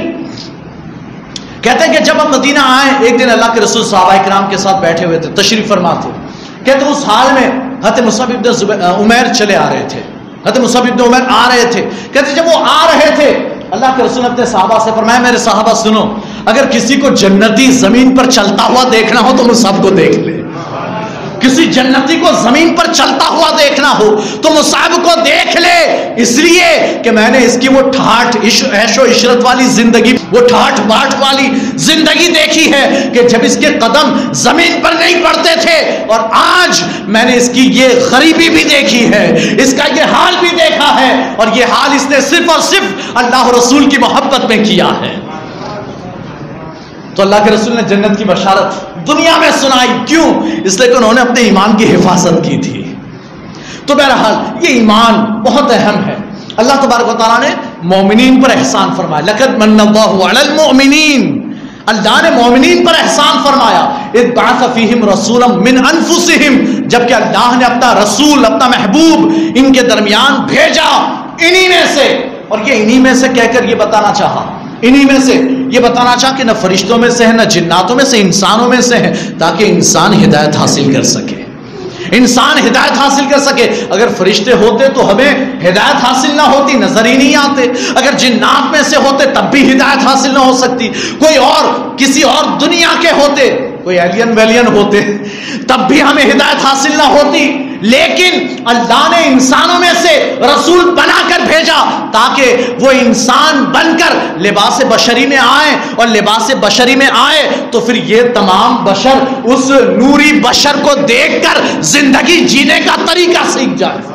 کہتے ہیں کہ جب ہم مدینہ آئے، ایک دن اللہ کے رسول صحابہ کرام کے ساتھ بیٹھے ہوئے تھے، تشریف فرما تھے، کہتے اس حال میں حضرت مصعب ابن عمیر چلے آ رہے تھے، حضرت مصعب ابن عمیر آ رہے تھے، کہتے جب وہ آ رہے تھے اللہ کے رسول نے اپنے صحابہ سے فرمایا میرے صحابہ سنو، اگر کسی کو جنتی زمین پر چلتا ہوا دیکھنا ہو تو مصعب کو دیکھ لے، کسی جنتی کو زمین پر چلتا ہوا دیکھنا ہو تو مصعب کو دیکھ لے، اس لیے کہ میں نے اس کی وہ ٹھاٹھ عیش و عشرت والی زندگی، وہ ٹھاٹھ باٹھ والی زندگی دیکھی ہے کہ جب اس کے قدم زمین پر نہیں پڑتے تھے، اور آج میں نے اس کی یہ غریبی بھی دیکھی ہے، اس کا یہ حال بھی دیکھا ہے، اور یہ حال اس نے صرف اور صرف اللہ رسول کی محبت میں کیا ہے۔ تو اللہ کے رسول نے جنت کی بشارت دنیا میں سنائی، کیوں؟ اس لیے کہ انہوں نے اپنے ایمان کی حفاظت کی تھی۔ تو بہرحال یہ ایمان بہت اہم ہے۔ اللہ تبارک و تعالیٰ نے مومنین پر احسان فرمایا، لقد من اللہ علی المؤمنین، اللہ نے مومنین پر احسان فرمایا، اذ بعث فیہم رسولا من انفسہم، جبکہ اللہ نے اپنا رسول، اپنا محبوب ان کے درمیان بھیجا، انہی میں سے، اور یہ انہی میں سے کہہ کر یہ بتانا چاہا، انہی میں سے یہ بتانا چاہا کہ نہ فرشتوں میں سے ہے، نہ جناتوں میں سے، انسانوں میں سے ہے، تاکہ انسان ہدایت حاصل کر سکے، انسان ہدایت حاصل کر سکے۔ اگر فرشتے ہوتے تو ہمیں ہدایت حاصل نہ ہوتی، نظر ہی نہیں آتے، اگر جنات میں سے ہوتے تب بھی ہدایت حاصل نہ ہو سکتی، کوئی اور کسی اور دنیا کے ہوتے، کوئی ایلین ویلین ہوتے تب بھی ہمیں ہدایت حاصل نہ ہوتی، لیکن اللہ نے انسانوں میں سے رسول بنا کر بھیجا تاکہ وہ انسان بن کر لباس بشری میں آئے، اور لباس بشری میں آئے تو پھر یہ تمام بشر اس نوری بشر کو دیکھ کر زندگی جینے کا طریقہ سیکھ جائے،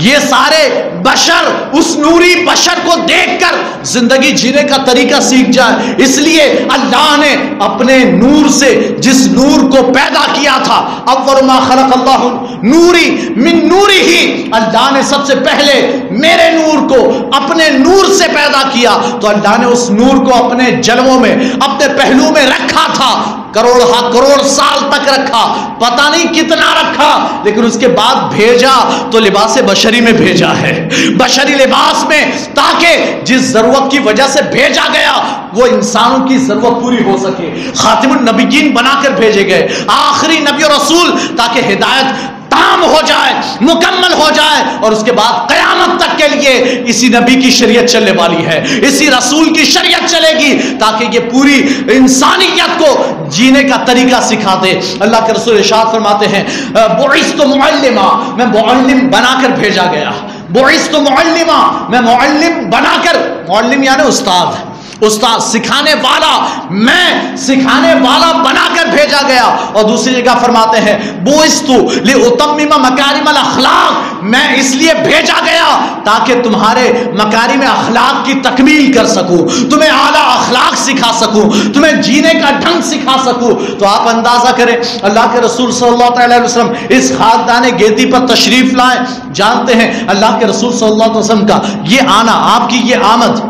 یہ سارے بشر اس نوری بشر کو دیکھ کر زندگی جینے کا طریقہ سیکھ جائے۔ اس لیے اللہ نے اپنے نور سے جس نور کو پیدا کیا تھا، اول ما خلق اللہ نوری من نوری ہی، اللہ نے سب سے پہلے میرے نور کو اپنے نور سے پیدا کیا، تو اللہ نے اس نور کو اپنے جلووں میں، اپنے پہلو میں رکھا تھا کروڑ سال تک رکھا، پتہ نہیں کتنا رکھا، لیکن اس کے بعد بھیجا تو لباس بشری میں بھیجا ہے، بشری لباس میں، تاکہ جس ضرورت کی وجہ سے بھیجا گیا وہ انسانوں کی ضرورت پوری ہو سکے۔ خاتم النبیین بنا کر بھیجے گئے، آخری نبی و رسول، تاکہ ہدایت تام ہو جائے، مکمل ہو جائے، اور اس کے بعد قیامت تک کے لیے اسی نبی کی شریعت چلنے والی ہے، اسی رسول کی شریعت چلے گی، تاکہ یہ پوری انسانیت کو جینے کا طریقہ سکھا دے۔ اللہ کے رسول ارشاد فرماتے ہیں بعثت معلما، میں معلم بنا کر بھیجا گیا، بعثت معلما، میں معلم بنا کر، معلم یعنی استاد، استاد سکھانے والا، میں سکھانے والا بنا کر بھیجا گیا۔ اور دوسری جگہ فرماتے ہیں بعثت لأتمم مکارم الاخلاق، میں اس لیے بھیجا گیا تاکہ تمہارے مکارم اخلاق کی تکمیل کر سکوں، تمہیں اعلیٰ اخلاق سکھا سکوں، تمہیں جینے کا ڈھنگ سکھا سکوں۔ تو آپ اندازہ کریں اللہ کے رسول صلی اللہ علیہ وسلم اس خاکدان گیتی پر تشریف لائے، جانتے ہیں اللہ کے رسول صلی اللہ علیہ وسلم کا یہ آنا، آپ کی یہ آمد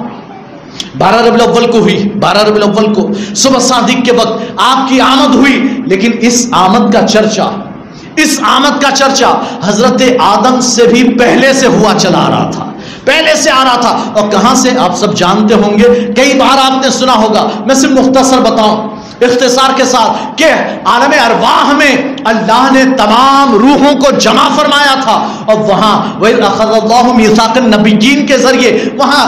12 ربیع الاول کو ہوئی، 12 ربیع الاول کو صبح صادق کے وقت آپ کی آمد ہوئی، لیکن اس آمد کا چرچا، اس آمد کا چرچا حضرت آدم سے بھی پہلے سے ہوا چلا آ رہا تھا، پہلے سے آ رہا تھا۔ اور کہاں سے آپ سب جانتے ہوں گے، کئی بار آپ نے سنا ہوگا، میں صرف مختصر بتاؤں اختصار کے ساتھ، کہ عالم ارواح میں اللہ نے تمام روحوں کو جمع فرمایا تھا، اور وہاں وَإِذْ أَخَذَ اللَّهُ مِيثَاقَ النَّبِيِّينَ کے ذریعے وہاں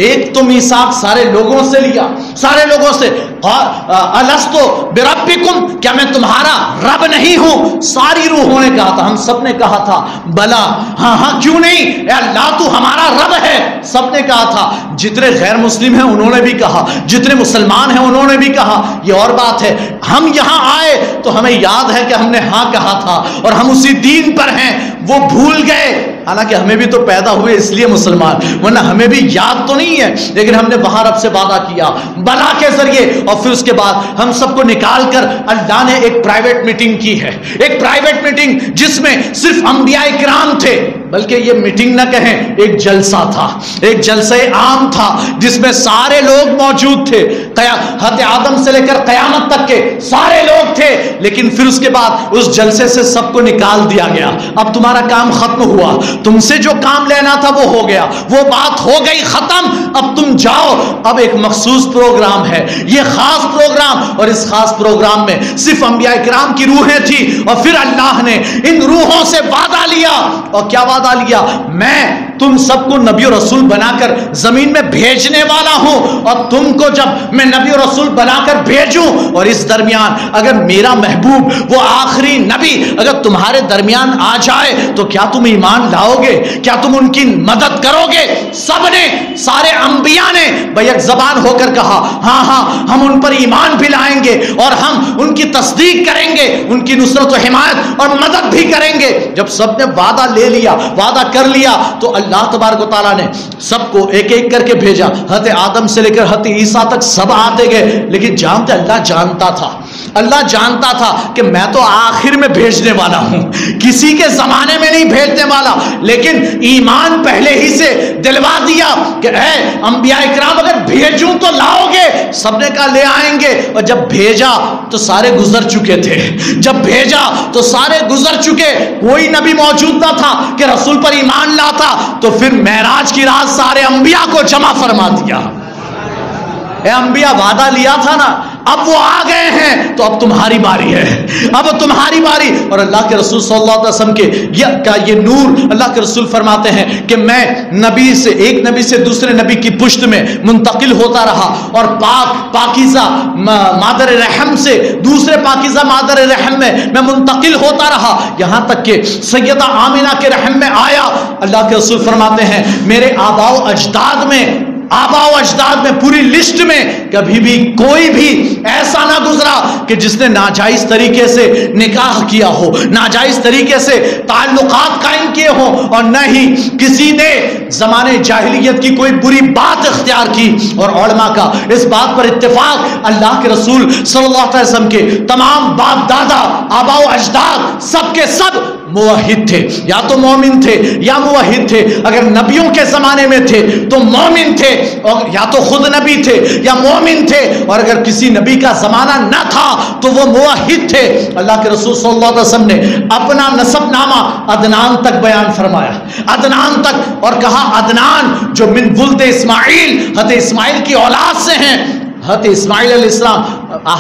ایک تو میثاق سارے لوگوں سے لیا، سارے لوگوں سے، أَلَسْتُ بِرَبِّكُمْ، کیا میں تمہارا رب نہیں ہوں؟ ساری روحوں نے کہا تھا، ہم سب نے کہا تھا بلا، ہاں ہاں کیوں نہیں، اے اللہ تو ہمارا رب ہے، سب نے کہا تھا۔ جتنے غیر مسلم ہیں انہوں نے بھی کہا، جتنے مسلمان ہیں انہوں نے بھی کہا۔ یہ اور بات ہے، ہم یہاں آئے تو ہمیں یاد ہے کہ ہم نے ہاں کہا تھا، اور ہم اسی دین پر ہیں، وہ بھول گئے، حالانکہ ہمیں بھی تو پیدا ہوئے اس لیے مسلمان، ورنہ ہمیں بھی یاد تو نہیں ہے، لیکن ہم نے وہاں رب سے وعدہ کیا بلا کے ذریعے، اور پھر اس کے بعد ہم سب کو نکال کر اللہ نے ایک پرائیویٹ میٹنگ کی ہے، ایک پرائیویٹ میٹنگ جس میں صرف انبیاء کرام تھے، بلکہ یہ میٹنگ نہ کہیں، ایک جلسہ تھا، ایک جلسہ عام تھا جس میں سارے لوگ موجود تھے، حضرت آدم سے لے کر قیامت تک کے سارے لوگ تھے، لیکن پھر اس کے بعد اس جلسے سے سب کو نکال دیا گیا۔ اب تمہارا کام ختم ہوا، تم سے جو کام لینا تھا وہ ہو گیا، وہ بات ہو گئی ختم، اب تم جاؤ۔ اب ایک مخصوص پروگرام ہے، یہ خاص پروگرام، اور اس خاص پروگرام میں صرف انبیاء کرام کی روحیں تھی، اور پھر اللہ نے ان روحوں سے وعدہ لیا، اور کیا وعدہ لیا؟ میں تم سب کو نبی و رسول بنا کر زمین میں بھیجنے والا ہوں، اور تم کو جب میں نبی و رسول بنا کر بھیجوں، اور اس درمیان اگر میرا محبوب وہ آخری نبی اگر تمہارے درمیان آ جائے تو کیا تم ایمان لاؤ گے؟ کیا تم ان کی مدد کرو گے؟ سب نے، سارے انبیاء نے بیک زبان ہو کر کہا ہاں ہاں ہم ان پر ایمان بھی لائیں گے، اور ہم ان کی تصدیق کریں گے، ان کی نصرت و حمایت اور مدد بھی کریں گے۔ جب سب نے وعدہ لے لیا، وعدہ کر لیا، تو اللہ تبارک و تعالیٰ نے سب کو ایک ایک کر کے بھیجا، حضرت آدم سے لے کر حضرت عیسیٰ تک سب آتے گئے، لیکن جانتے اللہ جانتا تھا، اللہ جانتا تھا کہ میں تو آخر میں بھیجنے والا ہوں، کسی کے زمانے میں نہیں بھیجنے والا، لیکن ایمان پہلے ہی سے دلوا دیا کہ اے انبیاء اکرام اگر بھیجوں تو لاؤ گے؟ سب نے کہا لے آئیں گے، اور جب بھیجا تو سارے گزر چکے تھے، جب بھیجا تو سارے گزر چکے، کوئی نبی موجود نہ تھا کہ رسول پر ایمان لاتا، تو پھر معراج کی رات سارے انبیاء کو جمع فرما دیا۔ اے انبیاء وعدہ لیا تھا نا، اب وہ آ گئے ہیں، تو اب تمہاری باری ہے، اب تمہاری باری۔ اور اللہ کے رسول صلی اللہ علیہ وسلم کے یہ نور، اللہ کے رسول فرماتے ہیں کہ میں نبی سے، ایک نبی سے دوسرے نبی کی پشت میں منتقل ہوتا رہا، اور پاکیزہ مادر رحم سے دوسرے پاکیزہ مادر رحم میں میں منتقل ہوتا رہا، یہاں تک کہ سیدہ آمنہ کے رحم میں آیا۔ اللہ کے رسول فرماتے ہیں میرے آباء و اجداد میں پوری لسٹ میں کبھی بھی کوئی بھی ایسا نہ گزرا کہ جس نے ناجائز طریقے سے نکاح کیا ہو، ناجائز طریقے سے تعلقات قائم کیے ہوں، اور نہ ہی کسی نے زمانے جاہلیت کی کوئی بری بات اختیار کی۔ اور علماء کا اس بات پر اتفاق، اللہ کے رسول صلی اللہ علیہ وسلم کے تمام باپ دادا، آباء و اجداد، سب کے سب موحد تھے، یا تو مومن تھے یا موحد تھے. اگر نبیوں کے زمانے میں تھے تو مومن تھے، اور یا تو خود نبی تھے یا مومن تھے، اور اگر کسی نبی کا زمانہ نہ تھا تو وہ موحد تھے. اللہ کے رسول صلی اللہ علیہ وسلم نے اپنا نسب نامہ عدنان تک بیان فرمایا، عدنان تک، اور کہا عدنان جو من ولد اسماعیل، حضرت اسماعیل کی اولاد سے ہیں. حضرت اسماعیل علیہ السلام،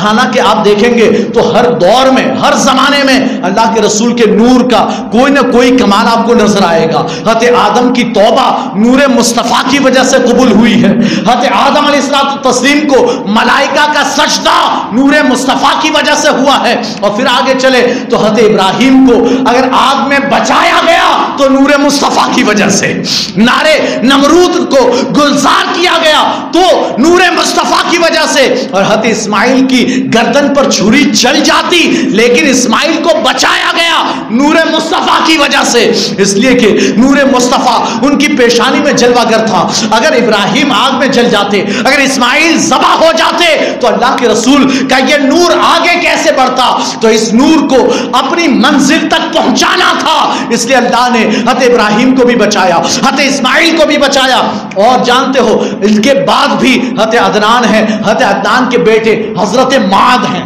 حالانکہ آپ دیکھیں گے تو ہر دور میں، ہر زمانے میں اللہ کے رسول کے نور کا کوئی نہ کوئی کمال آپ کو نظر آئے گا. حضرت آدم کی توبہ نور مصطفیٰ کی وجہ سے قبول ہوئی ہے. حضرت آدم علیہ السلام تسلیم کو ملائکہ کا سجدہ نور مصطفیٰ کی وجہ سے ہوا ہے. اور پھر آگے چلے تو حضرت ابراہیم کو اگر آگ میں بچایا گیا تو نور مصطفیٰ کی وجہ سے، نارے نمرود کو گلزار کیا گیا تو نور مصطفیٰ کی وجہ سے. اور حضرت اسماعیل کی گردن پر چھری چل جاتی لیکن اسماعیل کو بچایا گیا نور مصطفیٰ کی وجہ سے، اس لیے کہ نور مصطفیٰ ان کی پیشانی میں جلوہ گر تھا. اگر ابراہیم آگ میں جل جاتے، اگر اسماعیل ذبح ہو جاتے تو اللہ کے رسول کا یہ نور آگے کیسے بڑھتا؟ تو اس نور کو اپنی منزل تک پہنچانا تھا، اس لیے اللہ نے حضرت ابراہیم کو بھی بچایا، حضرت اسماعیل کو بھی بچایا. اور جانتے ہو ان کے بعد بھی حضرت عدنان ہے، حضرت عدنان کے بیٹے حضرت معاد ہیں،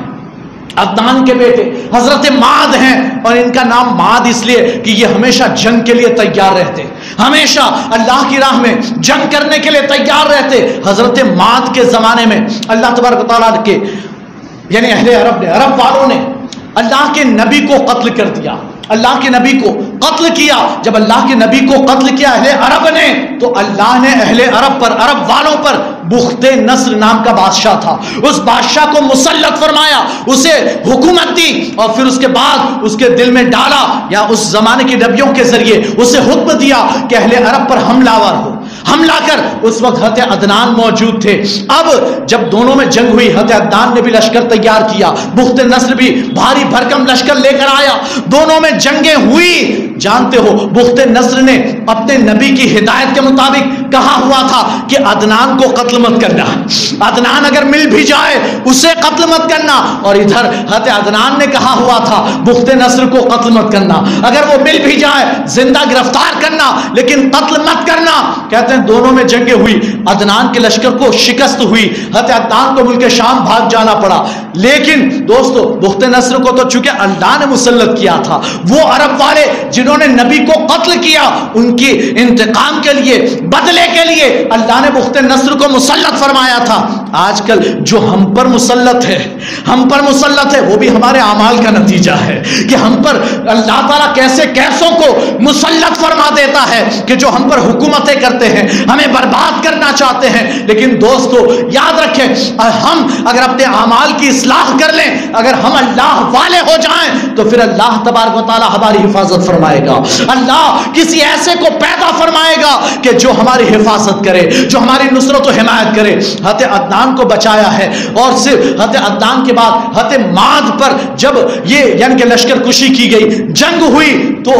عدنان کے بیٹے حضرت معاد ہیں. اور ان کا نام معاد اس لیے کہ یہ ہمیشہ جنگ کے لیے تیار رہتے، ہمیشہ اللہ کی راہ میں جنگ کرنے کے لیے تیار رہتے. حضرت معاد کے زمانے میں اللہ تبارک و تعالیٰ کے یعنی اہل عرب نے، عرب والوں نے اللہ کے نبی کو قتل کر دیا، اللہ کے نبی کو قتل کیا. جب اللہ کے نبی کو قتل کیا اہل عرب نے تو اللہ نے اہل عرب پر، عرب والوں پر بخت نصر نام کا بادشاہ تھا، اس بادشاہ کو مسلط فرمایا، اسے حکومت دی، اور پھر اس کے بعد اس کے دل میں ڈالا یا اس زمانے کے نبیوں کے ذریعے اسے حکم دیا کہ اہل عرب پر حملہ آور ہو. حملہ کر، اس وقت حضرت عدنان موجود تھے. اب جب دونوں میں جنگ ہوئی حضرت عدنان نے بھی لشکر تیار کیا، بخت نصر بھی بھاری بھرکم لشکر لے کر آیا، دونوں میں جنگیں ہوئی. جانتے ہو بخت نصر نے اپنے نبی کی ہدایت کے مطابق کہا ہوا تھا کہ عدنان کو قتل مت کرنا، عدنان اگر مل بھی جائے اسے قتل مت کرنا. اور ادھر حضرت عدنان نے کہا ہوا تھا بخت نصر کو قتل مت کرنا، اگر وہ مل بھی جائے زندہ گرفتار کرنا لیکن قتل مت کرنا. کہتے ہیں دونوں میں جنگیں ہوئی، عدنان کے لشکر کو شکست ہوئی، حضرت عدنان کو ملک شام بھاگ جانا پڑا. لیکن دوستو بخت نصر کو تو چونکہ اللہ نے مسلط کیا تھا، وہ عرب والے جنہوں نے نبی کو قتل کیا ان کی انتقام کے لیے، بدلے کے لیے اللہ نے بخت نصر کو مسلط فرمایا تھا. آج کل جو ہم پر مسلط ہے، ہم پر مسلط ہے، وہ بھی ہمارے اعمال کا نتیجہ ہے کہ ہم پر اللہ تعالیٰ کیسے کیسوں کو مسلط فرما دیتا ہے کہ جو ہم پر حکومتیں کرتے ہیں، ہمیں برباد کرنا چاہتے ہیں. لیکن دوستو یاد رکھیں، ہم اگر اپنے اعمال کی اصلاح کر لیں، اگر ہم اللہ والے ہو جائیں تو پھر اللہ تبارک و تعالیٰ ہماری حفاظت فرمائے گا. اللہ کسی ایسے کو پیدا فرمائے گا کہ جو ہماری حفاظت کرے، جو ہماری نصرت و حمایت کرے. حضرت عدنان کو بچایا ہے. اور صرف حضرت عدنان کے بعد حضرت معاد پر جب یہ یعنی کہ لشکر کشی کی گئی، جنگ ہوئی، تو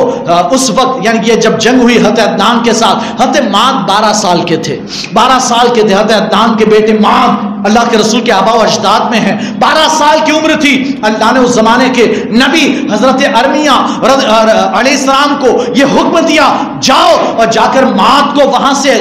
اس وقت یعنی یہ جب جنگ ہوئی حضرت عدنان کے ساتھ، حضرت معاد 12 سال کے تھے، 12 سال کے تھے. حضرت عدنان کے بیٹے معاد اللہ کے رسول کے آبا و اجداد میں ہیں، 12 سال کی عمر تھی. اللہ نے اس زمانے کے نبی حضرت ارمیہ علیہ السلام کو یہ حکم دیا، جاؤ اور جا کر معاد کو وہاں سے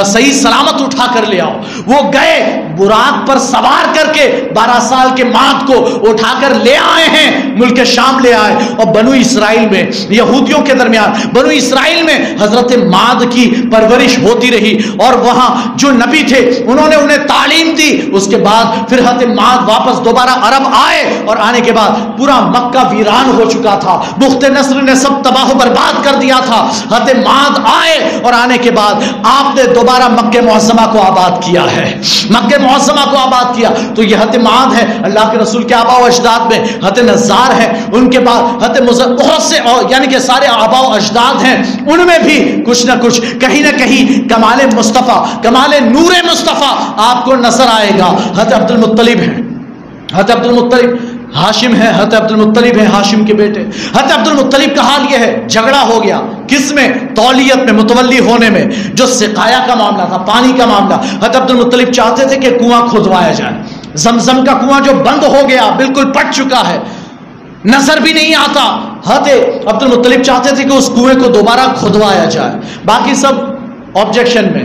صحیح سلامت اٹھا کر لے آؤ. وہ گئے، براق پر سوار کر کے 12 سال کے معاد کو اٹھا کر لے آئے ہیں، ملک شام لے آئے. اور بنو اسرائیل میں، یہودیوں کے درمیان بنو اسرائیل میں حضرت معاد کی پرورش ہوتی رہی، اور وہاں جو نبی تھے انہوں نے انہیں تعلیم دی. اس کے بعد پھر حضرت معاد واپس دوبارہ عرب آئے، اور آنے کے بعد پورا مکہ ویران ہو چکا تھا، بخت نصر نے سب تباہ و برباد کر دیا تھا. حضرت معاد آئے اور آنے کے بعد آپ نے دوبارہ مکہ معظمہ کو آباد کیا ہے، مکہ معظمہ کو آباد کیا. تو یہ حضرت معاد ہے، اللہ کے رسول کے آبا و اجداد میں حضرت نزار ہے، ان کے بعد حضرت بہت سے یعنی کہ سارے آبا و اجداد ہیں، ان میں بھی کچھ نہ کچھ کہیں نہ کہیں کمال مصطفیٰ، کمال نور مصطفیٰ آپ کو نظر آئے گا. حضرت عبد المطلب ہے، حضرت عبد المطلب ہاشم ہے، حضرت عبد المطلب ہے ہاشم کے بیٹے. حضرت عبد المطلب کا حال یہ ہے، جھگڑا ہو گیا کس میں؟ تولیت میں، متولی ہونے میں، جو سقایا کا معاملہ تھا، پانی کا معاملہ. حضرت عبد المطلب چاہتے تھے کہ کنواں کھدوایا جائے، زمزم کا کنواں جو بند ہو گیا، بالکل پٹ چکا ہے. نظر بھی نہیں آتا. حضرت عبد المطلب چاہتے تھے کہ اس کنویں کو دوبارہ کھودوایا جائے. باقی سب آبجیکشن میں،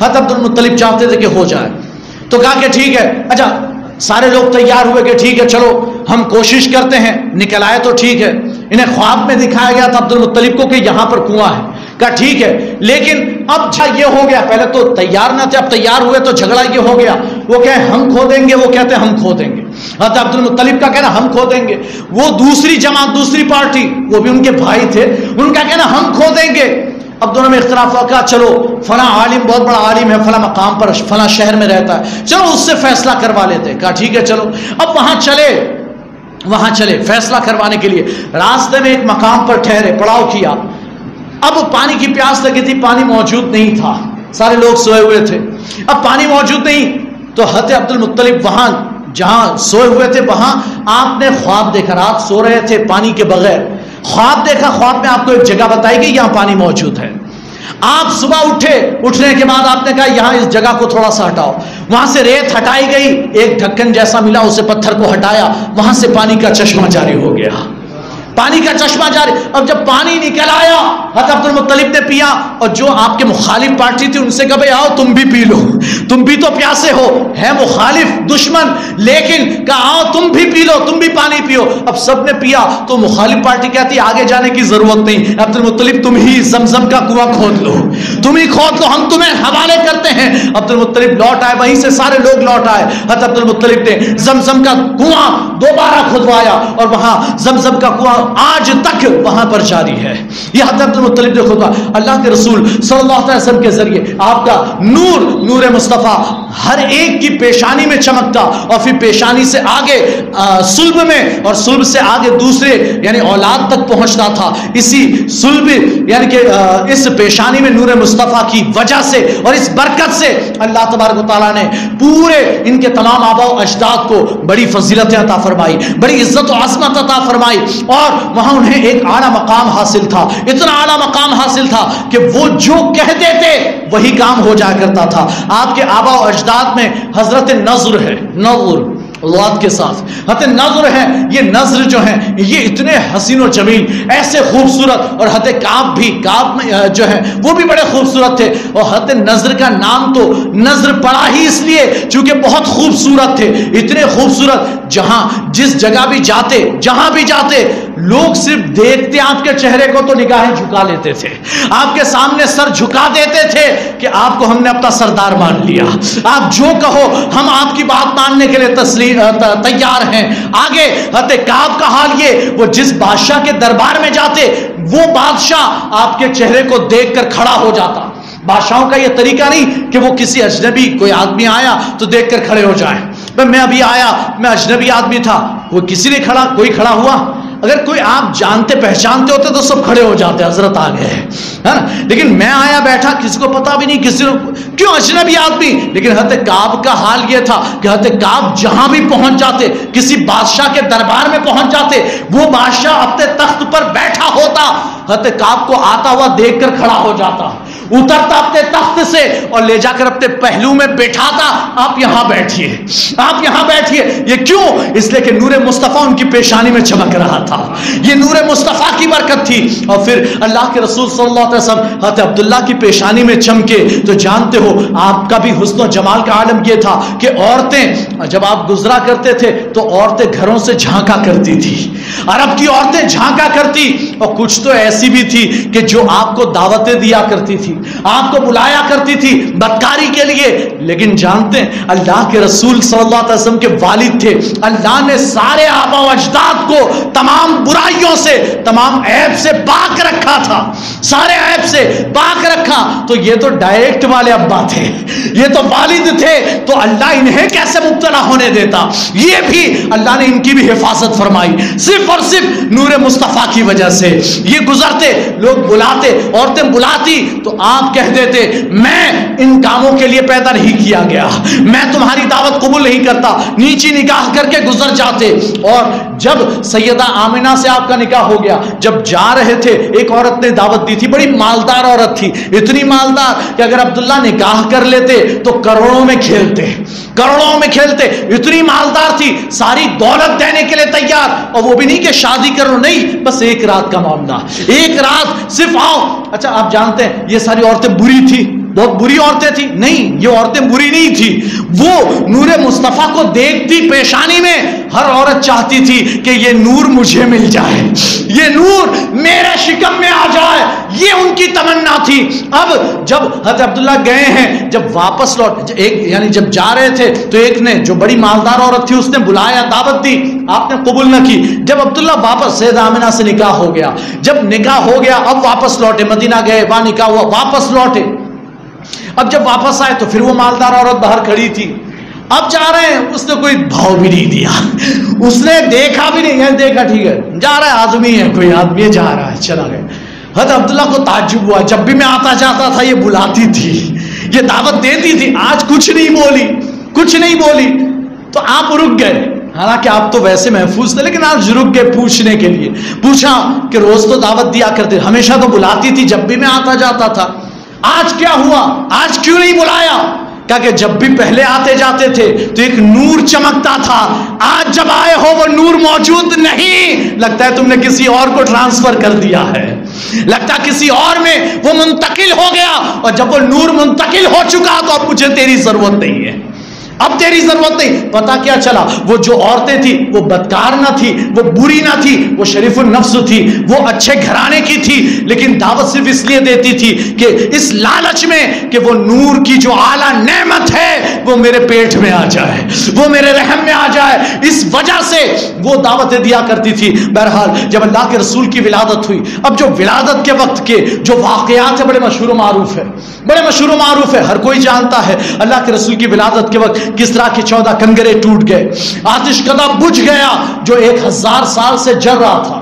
حضرت عبد المطلب چاہتے تھے کہ ہو جائے. تو کہا کہ ٹھیک ہے. اچھا سارے لوگ تیار ہوئے کہ ٹھیک ہے چلو ہم کوشش کرتے ہیں. نکل آئے تو ٹھیک ہے. انہیں خواب میں دکھایا گیا تھا عبد المطلب کو کہ یہاں پر کنواں ہے. کہا ٹھیک ہے، لیکن اب یہ ہو گیا، پہلے تو تیار نہ تھے، اب تیار ہوئے تو جھگڑا یہ ہو گیا. وہ کہیں ہم کھودیں گے، وہ کہتے ہیں ہم کھودیں گے. حضرت عبد المطلب کا کہنا ہم کھودیں گے. وہ دوسری جماعت، دوسری پارٹی، وہ بھی ان کے بھائی تھے، ان کا کہنا ہم کھودیں گے. اب دونوں میں اختلاف ہوا. کہا چلو فلاں عالم بہت بڑا عالم ہے، فلاں مقام پر فلاں شہر میں رہتا ہے، چلو اس سے فیصلہ کروا لیتے. کہا ٹھیک ہے چلو. اب وہاں چلے فیصلہ کروانے کے لیے. راستے میں ایک مقام پر ٹھہرے، پڑاؤ کیا. اب پانی کی پیاس لگی تھی، پانی موجود نہیں تھا، سارے لوگ سوئے ہوئے تھے. اب پانی موجود نہیں تو حضرت عبد المطلب وہاں جہاں سوئے ہوئے تھے وہاں آپ نے خواب دیکھا. رات سو رہے تھے پانی کے بغیر، خواب دیکھا. خواب میں آپ کو ایک جگہ بتائی گئی یہاں پانی موجود ہے. آپ صبح اٹھے، اٹھنے کے بعد آپ نے کہا یہاں اس جگہ کو تھوڑا سا ہٹاؤ. وہاں سے ریت ہٹائی گئی، ایک ڈھکن جیسا ملا، اسے پتھر کو ہٹایا، وہاں سے پانی کا چشمہ جاری ہو گیا. پانی کا چشمہ جاری. اب جب پانی نکل آیا حضرت عبد المطلب نے پیا. اور جو آپ کے مخالف پارٹی تھی ان سے کہا بھائی آؤ تم بھی پی لو، تم بھی تو پیاسے ہو. ہے مخالف، دشمن، لیکن کہا آؤ تم بھی پی لو، تم بھی پانی پیو. اب سب نے پیا تو مخالف پارٹی کہتی آگے جانے کی ضرورت نہیں، عبد المطلب تم ہی زمزم کا کنواں کھود لو، تم ہی کھود لو، ہم تمہیں حوالے کرتے ہیں. عبد المطلب لوٹ آئے، وہیں سے سارے لوگ لوٹ آئے. حضرت عبد المطلب نے زمزم کا کنواں دوبارہ کھدوایا اور وہاں زمزم کا کنواں آج تک وہاں پر جاری ہے. یہ حضرت عبد المطلب نے خود اللہ کے رسول صلی اللہ علیہ وسلم کے ذریعے آپ کا نور مصطفیٰ ہر ایک کی پیشانی میں چمکتا اور پھر پیشانی سے آگے صلب میں اور صلب سے آگے دوسرے یعنی اولاد تک پہنچتا تھا. اسی صلب یعنی کہ اس پیشانی میں نور مصطفیٰ کی وجہ سے اور اس برکت سے اللہ تبارک و تعالیٰ نے پورے ان کے تمام آباء و اجداد کو بڑی فضیلتیں عطا فرمائی، بڑی عزت و عظمت عطا فرمائی. اور وہاں انہیں ایک اعلیٰ مقام حاصل تھا، اتنا اعلیٰ مقام حاصل تھا کہ وہ جو کہتے تھے وہی کام ہو جایا کرتا تھا. آپ کے آباء و اجداد میں حضرت نضر ہے، نضر اولاد کے ساتھ حضرت نضر ہے. یہ نضر جو ہیں یہ اتنے حسین و جمیل، ایسے خوبصورت، اور حضرت کعب بھی، کعب جو ہیں وہ بھی بڑے خوبصورت تھے. اور حضرت نضر کا نام تو نضر پڑا ہی اس لیے چونکہ بہت خوبصورت تھے، اتنے خوبصورت جہاں جس جگہ بھی جاتے، جہاں بھی جاتے لوگ صرف دیکھتے آپ کے چہرے کو تو نگاہیں جھکا لیتے تھے، آپ کے سامنے سر جھکا دیتے تھے کہ آپ کو ہم نے اپنا سردار مان لیا، آپ جو کہو ہم آپ کی بات ماننے کے لیے تیار ہیں. آگے حضرت کعب کا حال یہ، وہ جس بادشاہ کے دربار میں جاتے وہ بادشاہ آپ کے چہرے کو دیکھ کر کھڑا ہو جاتا. بادشاہوں کا یہ طریقہ نہیں کہ وہ کسی اجنبی کوئی آدمی آیا تو دیکھ کر کھڑے ہو جائیں. میں ابھی آیا، میں اجنبی آدمی تھا، کوئی کسی نے کھڑا، کوئی کھڑا ہوا، اگر کوئی آپ جانتے پہچانتے ہوتے تو سب کھڑے ہو جاتے، حضرت آ گئے ہے نا. لیکن میں آیا بیٹھا، کسی کو پتا بھی نہیں، کسی کو کیوں اجنبی آدمی. لیکن حضرت کعب کا حال یہ تھا کہ حضرت کعب جہاں بھی پہنچ جاتے، کسی بادشاہ کے دربار میں پہنچ جاتے، وہ بادشاہ اپنے تخت پر بیٹھا ہوتا، حضرت کعب کو آتا ہوا دیکھ کر کھڑا ہو جاتا، اترتا اپنے تخت سے اور لے جا کر اپنے پہلو میں بٹھاتا، آپ یہاں بیٹھیے، آپ یہاں بیٹھیے. یہ کیوں؟ اس لیے کہ نور مصطفیٰ ان کی پیشانی میں چمک رہا تھا. یہ نور مصطفیٰ کی برکت تھی. اور پھر اللہ کے رسول صلی اللہ علیہ وسلم حضرت عبداللہ کی پیشانی میں چمکے تو جانتے ہو آپ کا بھی حسن و جمال کا عالم یہ تھا کہ عورتیں جب آپ گزرا کرتے تھے تو عورتیں گھروں سے جھانکا کرتی تھی، عرب کی عورتیں جھانکا کرتی. اور کچھ تو ایسی بھی تھی کہ جو آپ کو دعوتیں دیا کرتی تھی، آپ کو بلایا کرتی تھی بدکاری کے لیے. لیکن جانتے ہیں اللہ کے رسول صلی اللہ علیہ وسلم کے والد تھے، اللہ نے سارے آباء و اجداد کو تمام برائیوں سے، تمام عیب سے پاک رکھا تھا، سارے عیب سے پاک رکھا. تو یہ تو ڈائریکٹ والے ابا تھے، یہ تو والد تھے، تو اللہ انہیں کیسے مبتلا ہونے دیتا؟ یہ بھی اللہ نے ان کی بھی حفاظت فرمائی صرف اور صرف نور مصطفیٰ کی وجہ سے. یہ گزرتے، لوگ بلاتے، عورتیں بلاتی تو آپ کہہ دیتے میں ان کاموں کے لیے پیدا نہیں کیا گیا، میں تمہاری دعوت قبول نہیں کرتا، نیچی نکاح کر کے گزر جاتے۔ اور جب سیدہ آمنہ سے آپ کا نکاح ہو گیا، جب جا رہے تھے ایک عورت نے دعوت دی تھی، بڑی مالدار عورت تھی، اتنی مالدار کہ اگر عبداللہ نکاح کر لیتے تو کروڑوں میں کھیلتے، کروڑوں میں کھیلتے، اتنی مالدار تھی، ساری دولت دینے کے لیے تیار، اور وہ بھی نہیں کہ شادی کرو، نہیں، بس ایک رات کا معاملہ، ایک رات صرف آؤ۔ اچھا آپ جانتے ہیں یہ ساری عورتیں بری تھی، بہت بری عورتیں تھی؟ نہیں، یہ عورتیں بری نہیں تھی، وہ نور مصطفیٰ کو دیکھتی پیشانی میں ہر عورت چاہتی تھی کہ یہ نور مجھے مل جائے، یہ نور میرے شکم میں آ جائے، یہ ان کی تمنا تھی۔ اب جب حضرت عبداللہ گئے ہیں، جب واپس لوٹ یعنی جب جا رہے تھے تو ایک نے جو بڑی مالدار عورت تھی اس نے بلایا، دعوت دی، آپ نے قبول نہ کی۔ جب عبداللہ واپس سیدہ آمنہ سے نکاح ہو گیا، جب نکاح ہو گیا اب واپس لوٹے، مدینہ گئے، وہاں نکاح ہوا، واپس لوٹے۔ اب جب واپس آئے تو پھر وہ مالدار عورت باہر کھڑی تھی، اب جا رہے ہیں، اس نے کوئی بھاؤ بھی نہیں دیا، اس نے دیکھا بھی نہیں ہے، دیکھا ٹھیک ہے جا رہا ہے، آدمی ہے، کوئی آدمی جا رہا ہے، چلا گیا۔ حضرت عبداللہ کو تعجب ہوا، جب بھی میں آتا جاتا تھا یہ بلاتی تھی، یہ دعوت دیتی تھی، آج کچھ نہیں بولی، کچھ نہیں بولی۔ تو آپ رک گئے، حالانکہ آپ تو ویسے محفوظ تھے، لیکن آج رک گئے پوچھنے کے لیے، پوچھا کہ روز تو دعوت دیا کرتے، ہمیشہ تو بلاتی تھی جب بھی میں آتا جاتا تھا، آج کیا ہوا، آج کیوں نہیں بلایا؟ کہا کہ جب بھی پہلے آتے جاتے تھے تو ایک نور چمکتا تھا، آج جب آئے ہو وہ نور موجود نہیں، لگتا ہے تم نے کسی اور کو ٹرانسفر کر دیا ہے، لگتا کسی اور میں وہ منتقل ہو گیا، اور جب وہ نور منتقل ہو چکا تو اب مجھے تیری ضرورت نہیں ہے، اب تیری ضرورت نہیں۔ پتا کیا چلا، وہ جو عورتیں تھی وہ بدکار نہ تھی، وہ بری نہ تھی، وہ شریف النفس تھی، وہ اچھے گھرانے کی تھی، لیکن دعوت صرف اس لیے دیتی تھی کہ اس لالچ میں کہ وہ نور کی جو اعلیٰ نعمت ہے وہ میرے پیٹ میں آ جائے، وہ میرے رحم میں آ جائے، اس وجہ سے وہ دعوتیں دیا کرتی تھی۔ بہرحال جب اللہ کے رسول کی ولادت ہوئی، اب جو ولادت کے وقت کے جو واقعات ہیں بڑے مشہور و معروف ہے، بڑے مشہور و معروف ہے، ہر کوئی جانتا ہے اللہ کے رسول کی ولادت کے وقت کس طرح کے 14 کنگرے ٹوٹ گئے، آتش کدہ بجھ گیا جو 1000 سال سے جل رہا تھا،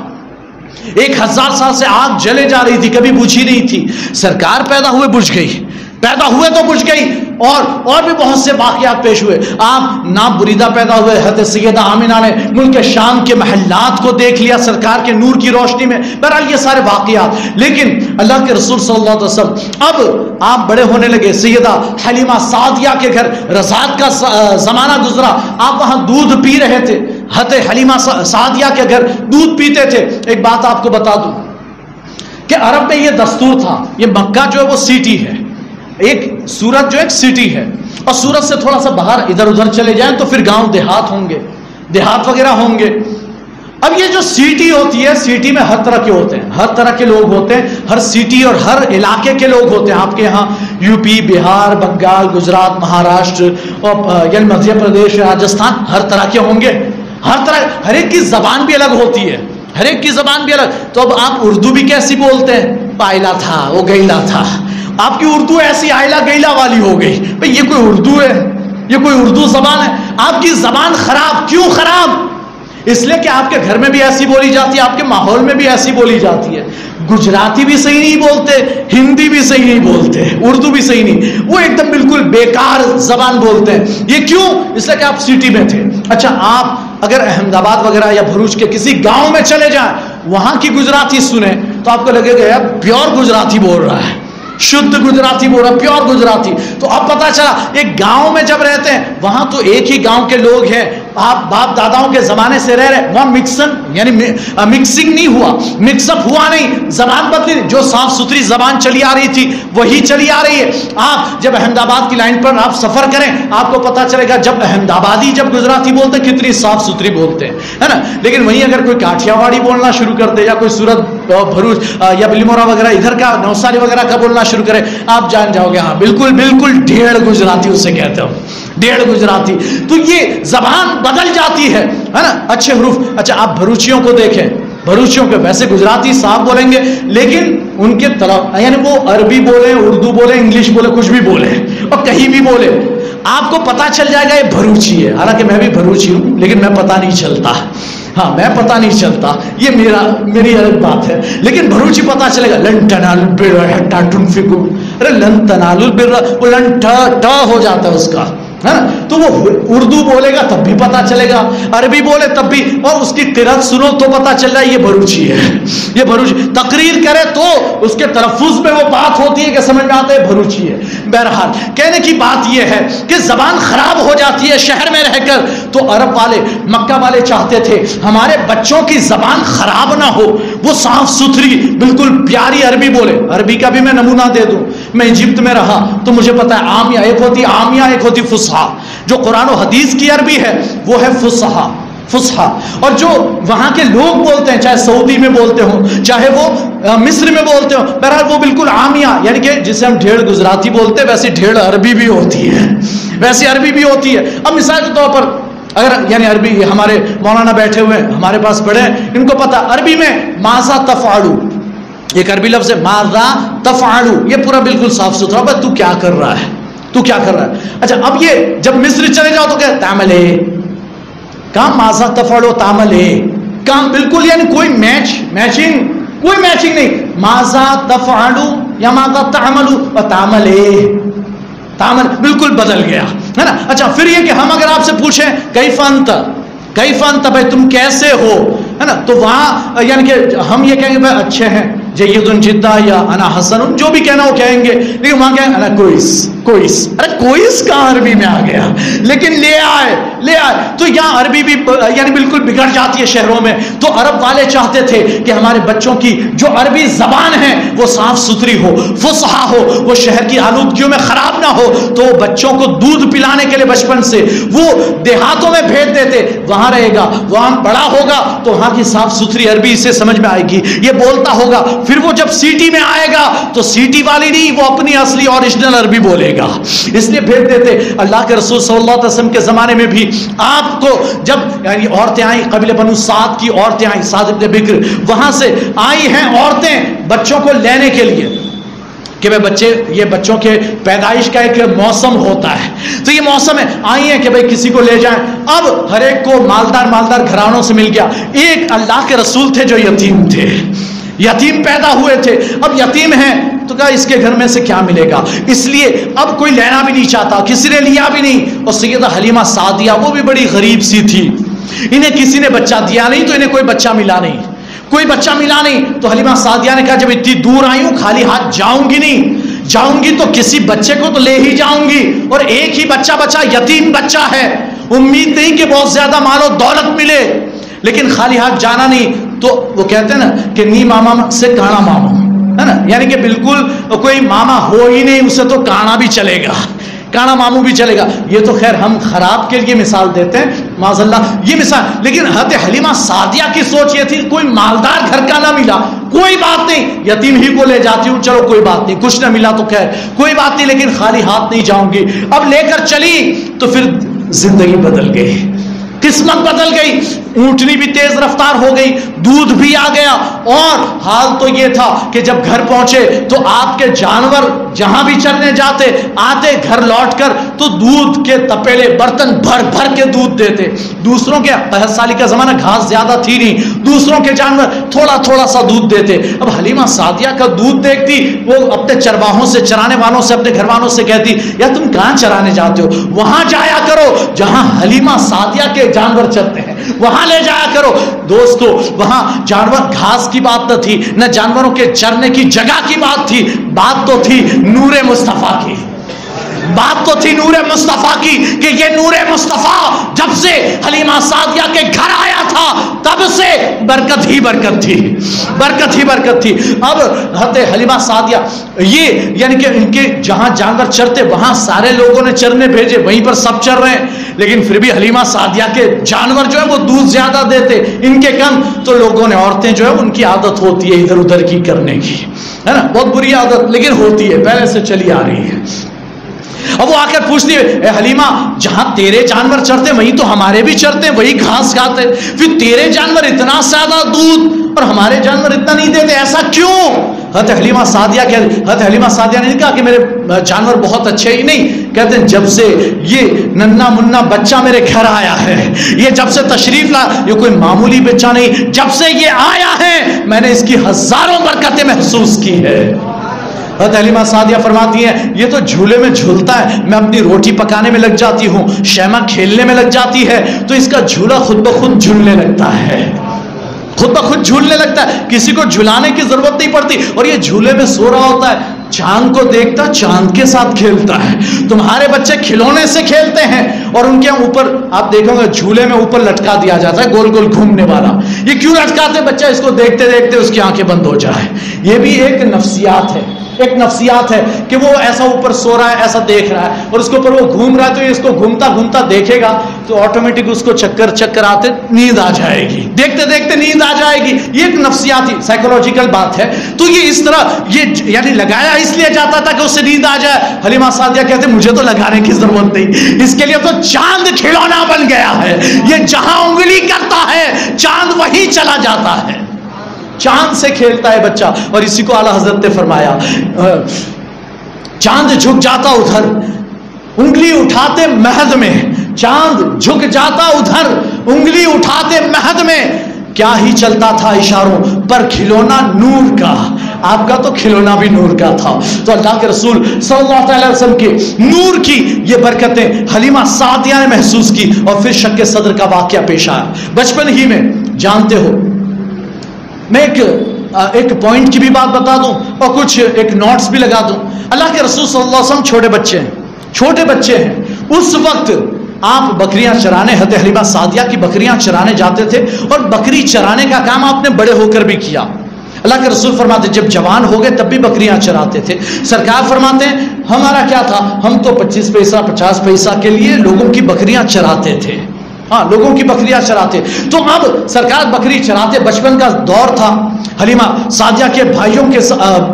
1000 سال سے آگ جلے جا رہی تھی، کبھی بجھی نہیں تھی، سرکار پیدا ہوئے بجھ گئی، پیدا ہوئے تو بجھ گئی، اور بھی بہت سے واقعات پیش ہوئے۔ آپ نام بریدہ پیدا ہوئے، حضرت سیدہ آمنہ نے ملک شام کے محلات کو دیکھ لیا سرکار کے نور کی روشنی میں، بہرحال یہ سارے واقعات۔ لیکن اللہ کے رسول صلی اللہ علیہ وسلم اب آپ بڑے ہونے لگے، سیدہ حلیمہ سعدیہ کے گھر رضاعت کا زمانہ گزرا، آپ وہاں دودھ پی رہے تھے، حضرت حلیمہ سعدیہ کے گھر دودھ پیتے تھے۔ ایک بات آپ کو بتا دوں کہ عرب میں یہ دستور تھا، یہ مکہ جو ہے وہ سٹی ہے، ایک سورت جو ایک سٹی ہے، اور سورت سے تھوڑا سا باہر ادھر ادھر چلے جائیں تو پھر گاؤں دیہات ہوں گے، دیہات وغیرہ ہوں گے۔ اب یہ جو سٹی ہوتی ہے، سٹی میں ہر طرح کے ہوتے ہیں، ہر طرح کے لوگ ہوتے ہیں، ہر سٹی اور ہر علاقے کے لوگ ہوتے ہیں۔ آپ کے یہاں یو پی، بہار، بنگال، گجرات، مہاراشٹر اور یعنی مدھیہ پردیش، راجستھان، ہر طرح کے ہوں گے، ہر طرح، ہر ایک کی زبان بھی الگ ہوتی ہے، ہر ایک کی زبان بھی الگ۔ تو اب آپ اردو بھی کیسی بولتے ہیں؟ پائلا تھا، وہ گیلا تھا، آپ کی اردو ایسی آئلہ گیلا والی ہو گئی، بھئی یہ کوئی اردو ہے؟ یہ کوئی اردو زبان ہے؟ آپ کی زبان خراب، کیوں خراب؟ اس لیے کہ آپ کے گھر میں بھی ایسی بولی جاتی ہے، آپ کے ماحول میں بھی ایسی بولی جاتی ہے۔ گجراتی بھی صحیح نہیں بولتے، ہندی بھی صحیح نہیں بولتے، اردو بھی صحیح نہیں، وہ ایک دم بالکل بیکار زبان بولتے ہیں۔ یہ کیوں؟ اس لیے کہ آپ سٹی میں تھے۔ اچھا آپ اگر احمد آباد وغیرہ یا بھروچ کے کسی گاؤں میں چلے جائیں، وہاں کی گجراتی سنیں تو آپ کو لگے گا یار پیور گجراتی بول رہا ہے، شدھ گجراتی بول رہا ہے، پیور گجراتی۔ تو اب پتا چلا ایک گاؤں میں جب رہتے ہیں، وہاں تو ایک ہی گاؤں کے لوگ ہیں، آپ باپ داداؤں کے زمانے سے رہ رہے، وہاں مکسنگ نہیں ہوا، مکس اپ ہوا نہیں، زبان بدلی، جو صاف ستھری زبان چلی آ رہی تھی وہی چلی آ رہی ہے۔ آپ جب احمد آباد کی لائن پر آپ سفر کریں، آپ کو پتا چلے گا جب احمد آبادی جب گجراتی بولتے ہیں کتنی صاف ستھری بولتے ہیں، ہے نا۔ لیکن وہیں اگر کوئی کاٹھیا واڑی بولنا شروع کر دے، یا کوئی سورت بھروچ یا بلیمورا وغیرہ ادھر کا نوساری وغیرہ کا بولنا شروع کرے، آپ جان جاؤ گے ہاں بالکل بالکل ڈھیڑ گجراتی اسے کہتے ہو، ڈھیڑ گجراتی۔ تو یہ زبان بدل جاتی ہے نا، اچھے حروف۔ اچھا آپ بھروچیوں کو دیکھیں، بھروچیوں کے ویسے گجراتی صاف بولیں گے، لیکن ان کے طرف یعنی وہ عربی بولے، اردو بولے، انگلش بولے، کچھ بھی بولے اور کہیں بھی بولے، آپ کو پتا چل جائے گا یہ بھروچی ہے۔ حالانکہ میں بھی بھروچی ہوں، لیکن میں پتا نہیں چلتا، ہاں میں پتا نہیں چلتا، یہ میری الگ بات ہے، لیکن بھروچی پتا چلے گا۔ لنٹنا لبیڑا ہٹا ٹنفکو، ارے لن تنالوا البر، وہ لن ٹا ہو جاتا ہے اس کا، ہے نا؟ تو وہ اردو بولے گا تب بھی پتا چلے گا، عربی بولے تب بھی، اور اس کی قرأت سنو تو پتا چل رہا ہے یہ بھروچی ہے، یہ بھروچی، تقریر کرے تو اس کے تلفظ میں وہ بات ہوتی ہے کہ سمجھ میں آتا ہے بھروچی ہے۔ بہرحال کہنے کی بات یہ ہے کہ زبان خراب ہو جاتی ہے شہر میں رہ کر، تو عرب والے، مکہ والے چاہتے تھے ہمارے بچوں کی زبان خراب نہ ہو، وہ صاف ستھری بالکل پیاری عربی بولے۔ عربی کا بھی میں نمونہ دے دوں، میں ایجپت میں رہا تو مجھے پتا ہے عامیہ ایک ہوتی، عامیہ ایک ہوتی فصحا۔ جو قرآن و حدیث کی عربی ہے وہ ہے فصحا، فصحا، اور جو وہاں کے لوگ بولتے ہیں، چاہے سعودی میں بولتے ہوں، چاہے وہ مصر میں بولتے ہوں، بہرحال وہ بالکل عامیہ، یعنی کہ جسے ہم ڈھیڑ گجراتی بولتے ہیں ویسے ڈھیڑ عربی بھی ہوتی ہے، ویسی عربی بھی ہوتی ہے۔ اب مثال کے طور پر اگر یعنی عربی، ہمارے مولانا بیٹھے ہوئے ہیں ہمارے پاس پڑھے ہیں، ان کو پتا عربی میں ماذا تفعلو، ایک عربی لفظ ہے ماذا تفعلو، یہ پورا بالکل صاف ستھرا، بس تو کیا کر رہا ہے، تو کیا کر رہا ہے۔ اچھا اب یہ جب مصر چلے جاؤ تو کیا تعمل ہے، کام ماذا تفعلو تعمل ہے، کام بالکل یعنی کوئی میچنگ کوئی میچنگ نہیں، ماذا تفعلو یا ماذا تعملو و تعمل ہے، تعمل بالکل بدل گیا، ہے نا۔ اچھا پھر یہ کہ ہم اگر آپ سے پوچھیں کیف انت، کیف انت، بھائی تم کیسے ہو، ہے نا، تو وہاں یعنی کہ ہم یہ کہیں گے بھائی اچھے ہیں، جید جدا، یا انا حسن، جو بھی کہنا وہ کہیں گے، لیکن وہاں کہیں انا کوئس، کوئس، ارے کوئس کہاں عربی میں آ گیا، لیکن لے آئے۔ تو یہاں عربی بھی یعنی بالکل بگڑ جاتی ہے شہروں میں۔ تو عرب والے چاہتے تھے کہ ہمارے بچوں کی جو عربی زبان ہے وہ صاف ستھری ہو، فصحا ہو، وہ شہر کی آلودگیوں میں خراب نہ ہو، تو بچوں کو دودھ پلانے کے لیے بچپن سے وہ دیہاتوں میں بھیج دیتے، وہاں رہے گا، وہاں بڑا ہوگا تو وہاں کی صاف ستھری عربی اسے سمجھ میں آئے گی، یہ بولتا ہوگا، پھر وہ جب سٹی میں آئے گا تو سٹی والی نہیں، وہ اپنی اصلی اوریجنل عربی بولے گا، اس لیے بھیج دیتے۔ اللہ کے رسول صلی اللہ علیہ وسلم کے زمانے میں بھی آپ کو جب یعنی عورتیں آئیں، قبیلہ بنو سعد کی عورتیں آئیں، سعد ابن بکر، وہاں سے آئی ہیں عورتیں بچوں کو لینے کے لیے کہ بھائی بچے، یہ بچوں کے پیدائش کا ایک موسم ہوتا ہے، تو یہ موسم ہے، آئی ہیں کہ بھائی کسی کو لے جائیں۔ اب ہر ایک کو مالدار گھرانوں سے مل گیا، ایک اللہ کے رسول تھے جو یتیم تھے، یتیم پیدا ہوئے تھے، اب یتیم ہیں تو کہا اس کے گھر میں سے کیا ملے گا، اس لیے اب کوئی لینا بھی نہیں چاہتا، کسی نے لیا بھی نہیں۔ اور سیدہ حلیمہ سعدیہ وہ بھی بڑی غریب سی تھی، انہیں کسی نے بچہ دیا نہیں تو انہیں کوئی بچہ ملا نہیں، کوئی بچہ ملا نہیں، تو حلیمہ سعدیہ نے کہا جب اتنی دور آئی ہوں خالی ہاتھ جاؤں گی نہیں، جاؤں گی تو کسی بچے کو تو لے ہی جاؤں گی، اور ایک ہی بچہ بچا، یتیم بچہ ہے، امید نہیں کہ بہت زیادہ مال و دولت ملے، لیکن خالی ہاتھ جانا نہیں۔ تو وہ کہتے ہیں نا کہ نی ماما سے کانا ماما، ہے نا، یعنی کہ بالکل کوئی ماما ہو ہی نہیں، اسے تو کانا بھی چلے گا، کانا ماموں بھی چلے گا۔ یہ تو خیر ہم خراب کے لیے مثال دیتے ہیں، معاذ اللہ یہ مثال، لیکن حضرت حلیمہ سعدیہ کی سوچ یہ تھی کوئی مالدار گھر کا نہ ملا، کوئی بات نہیں، یتیم ہی کو لے جاتی ہوں، چلو کوئی بات نہیں، کچھ نہ ملا تو خیر کوئی بات نہیں، لیکن خالی ہاتھ نہیں جاؤں گی۔ اب لے کر چلی تو پھر زندگی بدل گئی، قسمت بدل گئی، اونٹنی بھی تیز رفتار ہو گئی، دودھ بھی آ گیا، اور حال تو یہ تھا کہ جب گھر پہنچے تو آپ کے جانور جہاں بھی چرنے جاتے آتے گھر لوٹ کر تو دودھ کے تپیلے برتن بھر بھر کے دودھ دیتے، دوسروں کے 65 سالی کا زمانہ گھاس زیادہ تھی نہیں، دوسروں کے جانور تھوڑا تھوڑا سا دودھ دیتے۔ اب حلیمہ سعدیہ کا دودھ دیکھتی، وہ اپنے چرواہوں سے، چرانے والوں سے، اپنے گھر والوں سے کہتی یا تم کہاں چرانے جاتے ہو، وہاں جایا کرو جہاں حلیمہ سعدیہ کے جانور چرتے ہیں، وہاں لے جایا کرو۔ دوستو وہاں جانور گھاس کی بات نہ تھی، نہ جانوروں کے چرنے کی جگہ کی بات تھی، بات تو تھی نور مصطفیٰ کی، بات تو تھی نور مصطفیٰ کی، کہ یہ نور مصطفیٰ جب سے حلیمہ سعدیہ کے گھر آیا تھا تب سے برکت ہی برکت تھی، برکت ہی برکت تھی۔ اب حضرت حلیمہ سعدیہ یہ یعنی کہ ان کے جہاں جانور چرتے وہاں سارے لوگوں نے چرنے بھیجے، وہیں پر سب چر رہے ہیں، لیکن پھر بھی حلیمہ سعدیہ کے جانور جو ہے وہ دودھ زیادہ دیتے، ان کے کم، تو لوگوں نے، عورتیں جو ہے ان کی عادت ہوتی ہے ادھر ادھر کی کرنے کی، ہے نا، بہت بری عادت لیکن ہوتی ہے، پہلے سے چلی آ رہی ہے۔ اب وہ آ کر پوچھتی ہے اے حلیمہ جہاں تیرے جانور چرتے وہیں تو ہمارے بھی چرتے ہیں، وہی گھاس کھاتے، پھر تیرے جانور اتنا زیادہ دودھ اور ہمارے جانور اتنا نہیں دیتے، ایسا کیوں؟ حضرت حلیمہ سعدیہ حضرت حلیمہ سعدیہ نے کہا کہ میرے جانور بہت اچھے ہی نہیں، کہتے ہیں جب سے یہ ننا منا بچہ میرے گھر آیا ہے، یہ جب سے تشریف لا، یہ کوئی معمولی بچہ نہیں، جب سے یہ آیا ہے میں نے اس کی ہزاروں برکتیں محسوس کی ہے، حضرت حلیمہ سعدیہ فرماتی ہیں یہ تو جھولے میں جھولتا ہے، میں اپنی روٹی پکانے میں لگ جاتی ہوں، شیمہ کھیلنے میں لگ جاتی ہے تو اس کا جھولا خود بخود جھولنے لگتا ہے، خود بخود جھولنے لگتا ہے، کسی کو جھلانے کی ضرورت نہیں پڑتی، اور یہ جھولے میں سو رہا ہوتا ہے، چاند کو دیکھتا چاند کے ساتھ کھیلتا ہے۔ تمہارے بچے کھلونے سے کھیلتے ہیں اور ان کے اوپر آپ دیکھو گے جھولے میں اوپر لٹکا دیا جاتا ہے گول گول گھومنے والا، یہ کیوں لٹکاتے؟ بچہ اس کو دیکھتے دیکھتے اس کی آنکھیں بند ہو جائے۔ یہ بھی ایک نفسیات ہے، ایک نفسیات ہے کہ وہ ایسا اوپر سو رہا ہے، ایسا دیکھ رہا ہے، اور اس کے اوپر وہ گھوم رہا ہے تو یہ اس کو گھومتا گھومتا دیکھے گا تو آٹومیٹک اس کو چکر چکر آتے نیند آ جائے گی، دیکھتے دیکھتے نیند آ جائے گی۔ یہ ایک نفسیاتی سائیکولوجیکل بات ہے۔ تو یہ اس طرح یہ یعنی لگایا اس لیے جاتا تھا کہ اس سے نیند آ جائے۔ حلیمہ سعدیہ کہتے مجھے تو لگانے کی ضرورت نہیں، اس کے لیے تو چاند کھلونا بن گیا ہے، یہ جہاں انگلی کرتا ہے چاند وہیں چلا جاتا ہے، چاند سے کھیلتا ہے بچہ۔ اور اسی کو اعلیٰ حضرت نے فرمایا چاند جھک جاتا ادھر انگلی اٹھاتے مہد میں، چاند جھک جاتا ادھر انگلی اٹھاتے مہد میں، کیا ہی چلتا تھا اشاروں پر کھلونا نور کا، آپ کا تو کھلونا بھی نور کا تھا۔ تو اللہ کے رسول صلی اللہ علیہ وسلم کے نور کی یہ برکتیں حلیمہ سعدیہ نے محسوس کی، اور پھر شق صدر کا واقعہ پیش آیا بچپن ہی میں۔ جانتے ہو میں ایک پوائنٹ کی بھی بات بتا دوں اور کچھ ایک نوٹس بھی لگا دوں۔ اللہ کے رسول صلی اللہ علیہ وسلم چھوٹے بچے ہیں، اس وقت آپ بکریاں چرانے، حضرت حلیمہ سعدیہ کی بکریاں چرانے جاتے تھے، اور بکری چرانے کا کام آپ نے بڑے ہو کر بھی کیا۔ اللہ کے رسول فرماتے جب جوان ہو گئے تب بھی بکریاں چراتے تھے۔ سرکار فرماتے ہیں ہمارا کیا تھا، ہم تو 25 پیسہ 50 پیسہ کے لیے لوگوں کی بکریاں چراتے تھے، ہاں لوگوں کی بکریاں چراتے۔ تو اب سرکار بکری چراتے، بچپن کا دور تھا، حلیمہ سعدیہ کے بھائیوں کے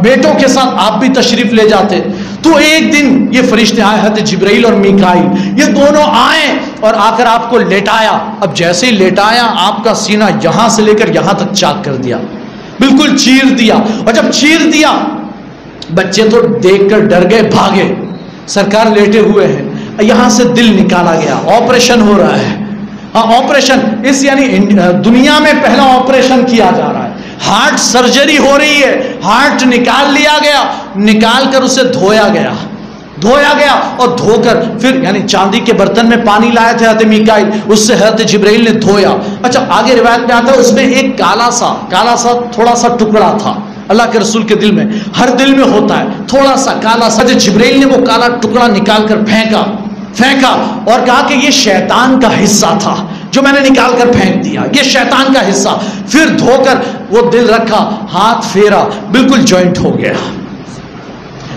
بیٹوں کے ساتھ آپ بھی تشریف لے جاتے۔ تو ایک دن یہ فرشتے آئے، حضرت جبرائیل اور میکائیل، یہ دونوں آئے اور آ کر آپ کو لیٹایا۔ اب جیسے ہی لیٹایا آپ کا سینہ یہاں سے لے کر یہاں تک چاک کر دیا، بالکل چیر دیا، اور جب چیر دیا بچے تو دیکھ کر ڈر گئے، بھاگے۔ سرکار لیٹے ہوئے ہیں، یہاں سے دل نکالا گیا، آپریشن ہو رہا ہے، آپریشن اس یعنی دنیا میں پہلا آپریشن کیا جا رہا ہے، ہارٹ سرجری ہو رہی ہے، ہارٹ نکال لیا گیا، نکال کر اسے دھویا گیا اور دھو کر پھر یعنی چاندی کے برتن میں پانی لائے تھے حضرت میکائیل، اس سے حضرت جبرائیل نے دھویا۔ اچھا آگے روایت میں آتا ہے اس میں ایک کالا سا تھوڑا سا ٹکڑا تھا، اللہ کے رسول کے دل میں، ہر دل میں ہوتا ہے تھوڑا سا کالا سا، حضرت جبرائیل نے وہ کالا ٹکڑا نکال کر پھینکا اور کہا کہ یہ شیطان کا حصہ تھا جو میں نے نکال کر پھینک دیا، یہ شیطان کا حصہ۔ پھر دھو کر وہ دل رکھا، ہاتھ پھیرا، بالکل جوائنٹ ہو گیا،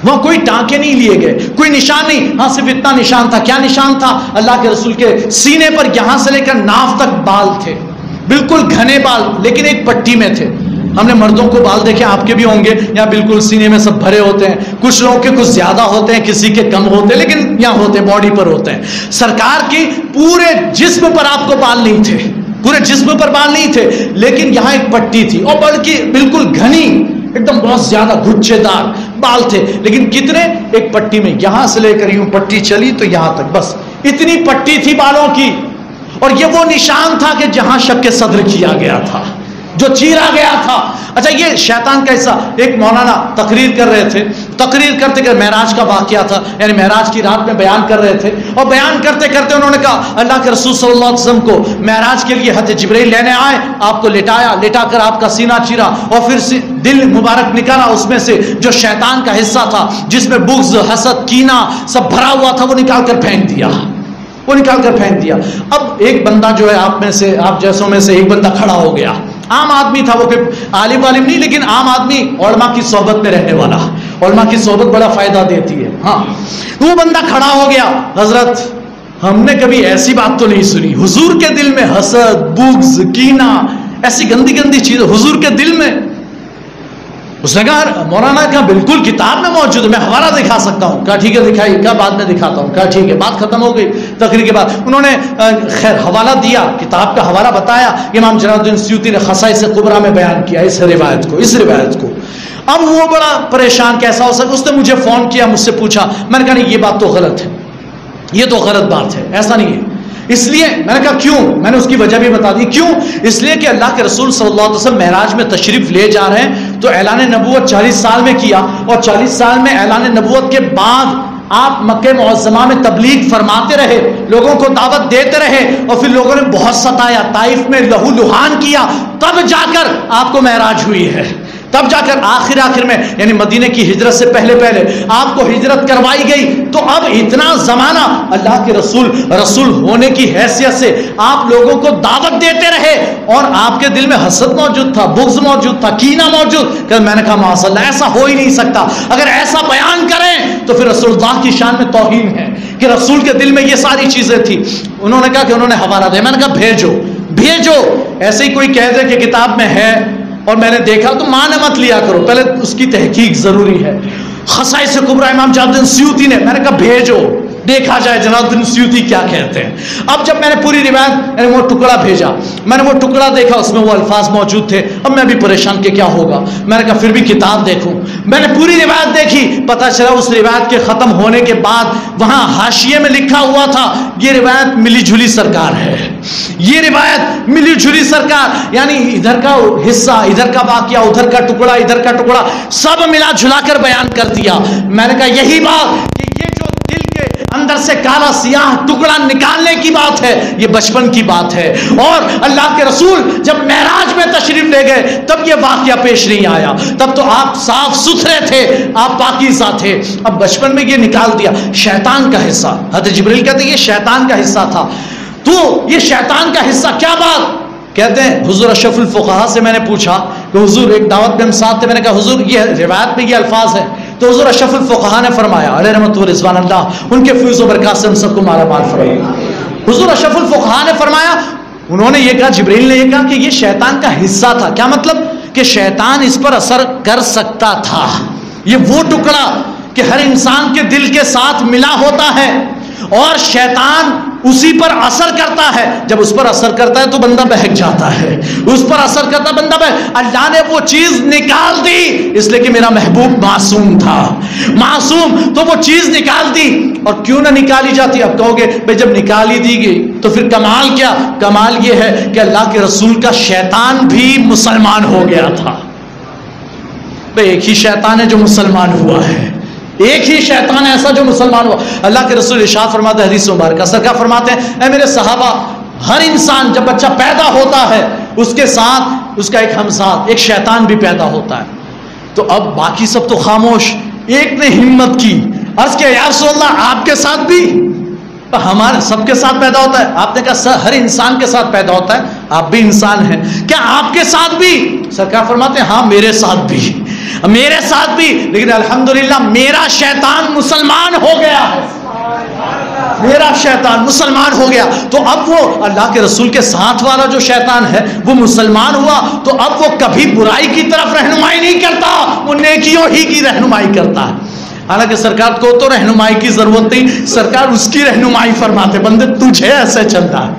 وہاں کوئی ٹانکے نہیں لیے گئے، کوئی نشان نہیں، ہاں صرف اتنا نشان تھا۔ کیا نشان تھا؟ اللہ کے رسول کے سینے پر یہاں سے لے کر ناف تک بال تھے، بالکل گھنے بال، لیکن ایک پٹی میں تھے۔ ہم نے مردوں کو بال دیکھے، آپ کے بھی ہوں گے، یہاں بالکل سینے میں سب بھرے ہوتے ہیں، کچھ لوگوں کے کچھ زیادہ ہوتے ہیں، کسی کے کم ہوتے ہیں، لیکن یہاں ہوتے ہیں، باڈی پر ہوتے ہیں۔ سرکار کی پورے جسم پر آپ کو بال نہیں تھے، پورے جسم پر بال نہیں تھے، لیکن یہاں ایک پٹی تھی، اور بلکہ بالکل گھنی، ایک دم بہت زیادہ گچھے دار بال تھے، لیکن کتنے؟ ایک پٹی میں یہاں سے لے کر یوں پٹی چلی تو یہاں تک، بس اتنی پٹی تھی بالوں کی، اور یہ وہ نشان تھا کہ جہاں شق صدر کیا گیا تھا، جو چیرا گیا تھا۔ اچھا یہ شیطان کا حصہ، ایک مولانا تقریر کر رہے تھے، تقریر کرتے کرتے معراج کا واقعہ تھا، یعنی معراج کی رات میں بیان کر رہے تھے، اور بیان کرتے کرتے انہوں نے کہا اللہ کے رسول صلی اللہ علیہ وسلم کو معراج کے لیے حضرت جبرائیل لینے آئے، آپ کو لٹایا، لٹا کر آپ کا سینہ چیرا، اور پھر دل مبارک نکالا، اس میں سے جو شیطان کا حصہ تھا جس میں بغض، حسد، کینہ سب بھرا ہوا تھا، وہ نکال کر پھینک دیا۔ اب ایک بندہ جو ہے آپ میں سے، آپ جیسوں میں سے ایک بندہ کھڑا ہو گیا، عام آدمی تھا، وہ کوئی عالم نہیں، لیکن عام آدمی، علماء کی صحبت میں رہنے والا، علماء کی صحبت بڑا فائدہ دیتی ہے، ہاں۔ وہ بندہ کھڑا ہو گیا، حضرت ہم نے کبھی ایسی بات تو نہیں سنی، حضور کے دل میں حسد، بغض، کینہ، ایسی گندی گندی چیز حضور کے دل میں۔ اس نے کہا مولانا کہا بالکل کتاب میں موجود ہے، میں حوالہ دکھا سکتا ہوں۔ کہا ٹھیک ہے دکھائیے، کہا بعد میں دکھاتا ہوں۔ کہا ٹھیک ہے، بات ختم ہو گئی۔ تقریر کے بعد انہوں نے خیر حوالہ دیا، کتاب کا حوالہ بتایا، امام جلال الدین سیوطی نے خصائص کبریٰ میں بیان کیا اس روایت کو۔ اب وہ بڑا پریشان، کیسا ہو سکتا، اس نے مجھے فون کیا، مجھ سے پوچھا، میں نے کہا نہیں یہ بات تو غلط ہے، یہ تو غلط بات ہے، ایسا نہیں ہے۔ اس لیے میں نے کہا کیوں؟ میں نے اس کی وجہ بھی بتا دی. کیوں؟ اس لیے کہ اللہ کے رسول صلی اللہ علیہ وسلم معراج میں تشریف لے جا رہے ہیں تو اعلان نبوت 40 سال میں کیا، اور 40 سال میں اعلان نبوت کے بعد آپ مکہ معظمہ میں تبلیغ فرماتے رہے، لوگوں کو دعوت دیتے رہے، اور پھر لوگوں نے بہت ستایا، طائف میں لہو لہان کیا، تب جا کر آپ کو معراج ہوئی ہے. تب جا کر آخر میں یعنی مدینے کی ہجرت سے پہلے آپ کو ہجرت کروائی گئی. تو اب اتنا زمانہ اللہ کے رسول ہونے کی حیثیت سے آپ لوگوں کو دعوت دیتے رہے، اور آپ کے دل میں حسد موجود تھا، بغض موجود تھا، کینہ موجود. کہ میں نے کہا معاذ اللہ، ایسا ہو ہی نہیں سکتا. اگر ایسا بیان کریں تو پھر رسول اللہ کی شان میں توہین ہے کہ رسول کے دل میں یہ ساری چیزیں تھی. انہوں نے کہا کہ انہوں نے حوالہ دیا. میں نے کہا بھیجو. ایسے ہی کوئی کہہ دے کہ کتاب میں ہے اور میں نے دیکھا تو مان مت لیا کرو، پہلے اس کی تحقیق ضروری ہے. خصائص کبریٰ امام جلال الدین سیوطی نے، میں نے کہا بھیجو دیکھا جائے جلال الدین سیوطی کیا کہتے ہیں. اب جب میں نے پوری روایت وہ ٹکڑا بھیجا، میں نے وہ ٹکڑا دیکھا، اس میں وہ الفاظ موجود تھے. اب میں بھی پریشان کہ کیا ہوگا. میں نے کہا پھر بھی کتاب دیکھوں. میں نے پوری روایت دیکھی، پتہ چلا اس روایت کے ختم ہونے کے بعد وہاں حاشیے میں لکھا ہوا تھا یہ روایت ملی جھلی سرکار ہے. یہ روایت ملی جھلی سرکار، یعنی ادھر کا حصہ، ادھر کا واقعہ، ادھر کا ٹکڑا، ادھر کا ٹکڑا، سب ملا جھلا کر بیان کر دیا. میں نے کہا یہی بات کہ یہ جو دل کے اندر سے کالا سیاہ ٹکڑا نکالنے کی بات ہے، یہ بچپن کی بات ہے. اور اللہ کے رسول جب معراج میں تشریف لے گئے تب یہ واقعہ پیش نہیں آیا. تب تو آپ صاف ستھرے تھے، آپ پاکیزہ تھے. اب بچپن میں یہ نکال دیا، شیطان کا حصہ. حضرت جبریل کہتے ہیں یہ شیطان کا حصہ تھا. تو یہ شیطان کا حصہ کیا بات کہتے ہیں؟ حضور اشرف الفقہاء سے میں نے پوچھا کہ حضور ایک دعوت میں ہم ساتھ تھے، میں نے کہا حضور یہ روایت میں یہ الفاظ ہیں. تو حضور اشرف الفقہاء نے فرمایا علیہ رحمت و رضوان اللہ، ان کے فیض و برکات سے ہم سب کو مالا مال فرمائے. حضور اشرف الفقہاء نے فرمایا، انہوں نے یہ کہا، جبریل نے یہ کہا کہ یہ شیطان کا حصہ تھا. کیا مطلب؟ کہ شیطان اس پر اثر کر سکتا تھا. یہ وہ ٹکڑا کہ ہر انسان کے دل کے ساتھ ملا ہوتا ہے اور شیطان اسی پر اثر کرتا ہے. جب اس پر اثر کرتا ہے تو بندہ بہک جاتا ہے، اس پر اثر کرتا بندہ اللہ نے وہ چیز نکال دی، اس لیے کہ میرا محبوب معصوم تھا. معصوم تو وہ چیز نکال دی. اور کیوں نہ نکالی جاتی؟ اب کہو گے بھئی جب نکال ہی دی گئی تو پھر کمال کیا؟ کمال یہ ہے کہ اللہ کے رسول کا شیطان بھی مسلمان ہو گیا تھا. بھئی ایک ہی شیطان ہے جو مسلمان ہوا ہے، ایک ہی شیطان ایسا جو مسلمان ہوا. اللہ کے رسول ارشاد فرماتے ہیں حدیث مبارکہ، سرکار فرماتے ہیں اے میرے صحابہ، ہر انسان جب بچہ پیدا ہوتا ہے اس کے ساتھ اس کا ایک ہمساتھ، ایک شیطان بھی پیدا ہوتا ہے. تو اب باقی سب تو خاموش، ایک نے ہمت کی، عرض کیا یا رسول اللہ آپ کے ساتھ بھی؟ ہمارے سب کے ساتھ پیدا ہوتا ہے. آپ نے کہا ہر انسان کے ساتھ پیدا ہوتا ہے، آپ بھی انسان ہیں، کیا آپ کے ساتھ بھی؟ سرکار فرماتے ہیں ہاں میرے ساتھ بھی، میرے ساتھ بھی. لیکن الحمدللہ میرا شیطان مسلمان ہو گیا ہے، میرا شیطان مسلمان ہو گیا. تو اب وہ اللہ کے رسول کے ساتھ والا جو شیطان ہے وہ مسلمان ہوا، تو اب وہ کبھی برائی کی طرف رہنمائی نہیں کرتا، وہ نیکیوں ہی کی رہنمائی کرتا ہے. حالانکہ سرکار کو تو رہنمائی کی ضرورت نہیں، سرکار اس کی رہنمائی فرماتے، بندے تجھے ایسے چلنا ہے،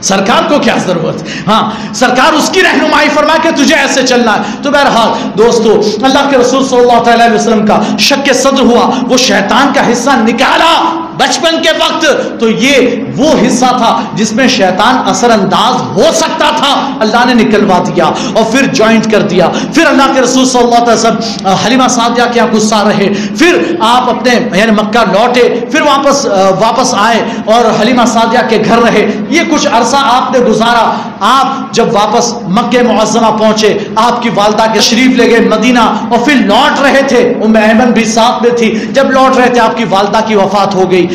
سرکار کو کیا ضرورت؟ ہاں سرکار اس کی رہنمائی فرما کہ تجھے ایسے چلنا ہے. تو بہرحال دوستو، اللہ کے رسول صلی اللہ علیہ وسلم کا شک صدر ہوا، وہ شیطان کا حصہ نکالا بچپن کے وقت. تو یہ وہ حصہ تھا جس میں شیطان اثر انداز ہو سکتا تھا، اللہ نے نکلوا دیا اور پھر جوائنٹ کر دیا. پھر اللہ کے رسول صلی اللہ علیہ وسلم حلیمہ سعدیہ کے یہاں غصہ رہے، پھر آپ اپنے یعنی مکہ لوٹے، پھر واپس آئے اور حلیمہ سعدیہ کے گھر رہے. یہ کچھ عرصہ آپ نے گزارا. آپ جب واپس مکہ معظمہ پہنچے، آپ کی والدہ کے شریف لے گئے مدینہ اور پھر لوٹ رہے تھے، ام ایمن بھی ساتھ میں تھی. جب لوٹ رہے تھے آپ کی والدہ کی وفات ہو گئی.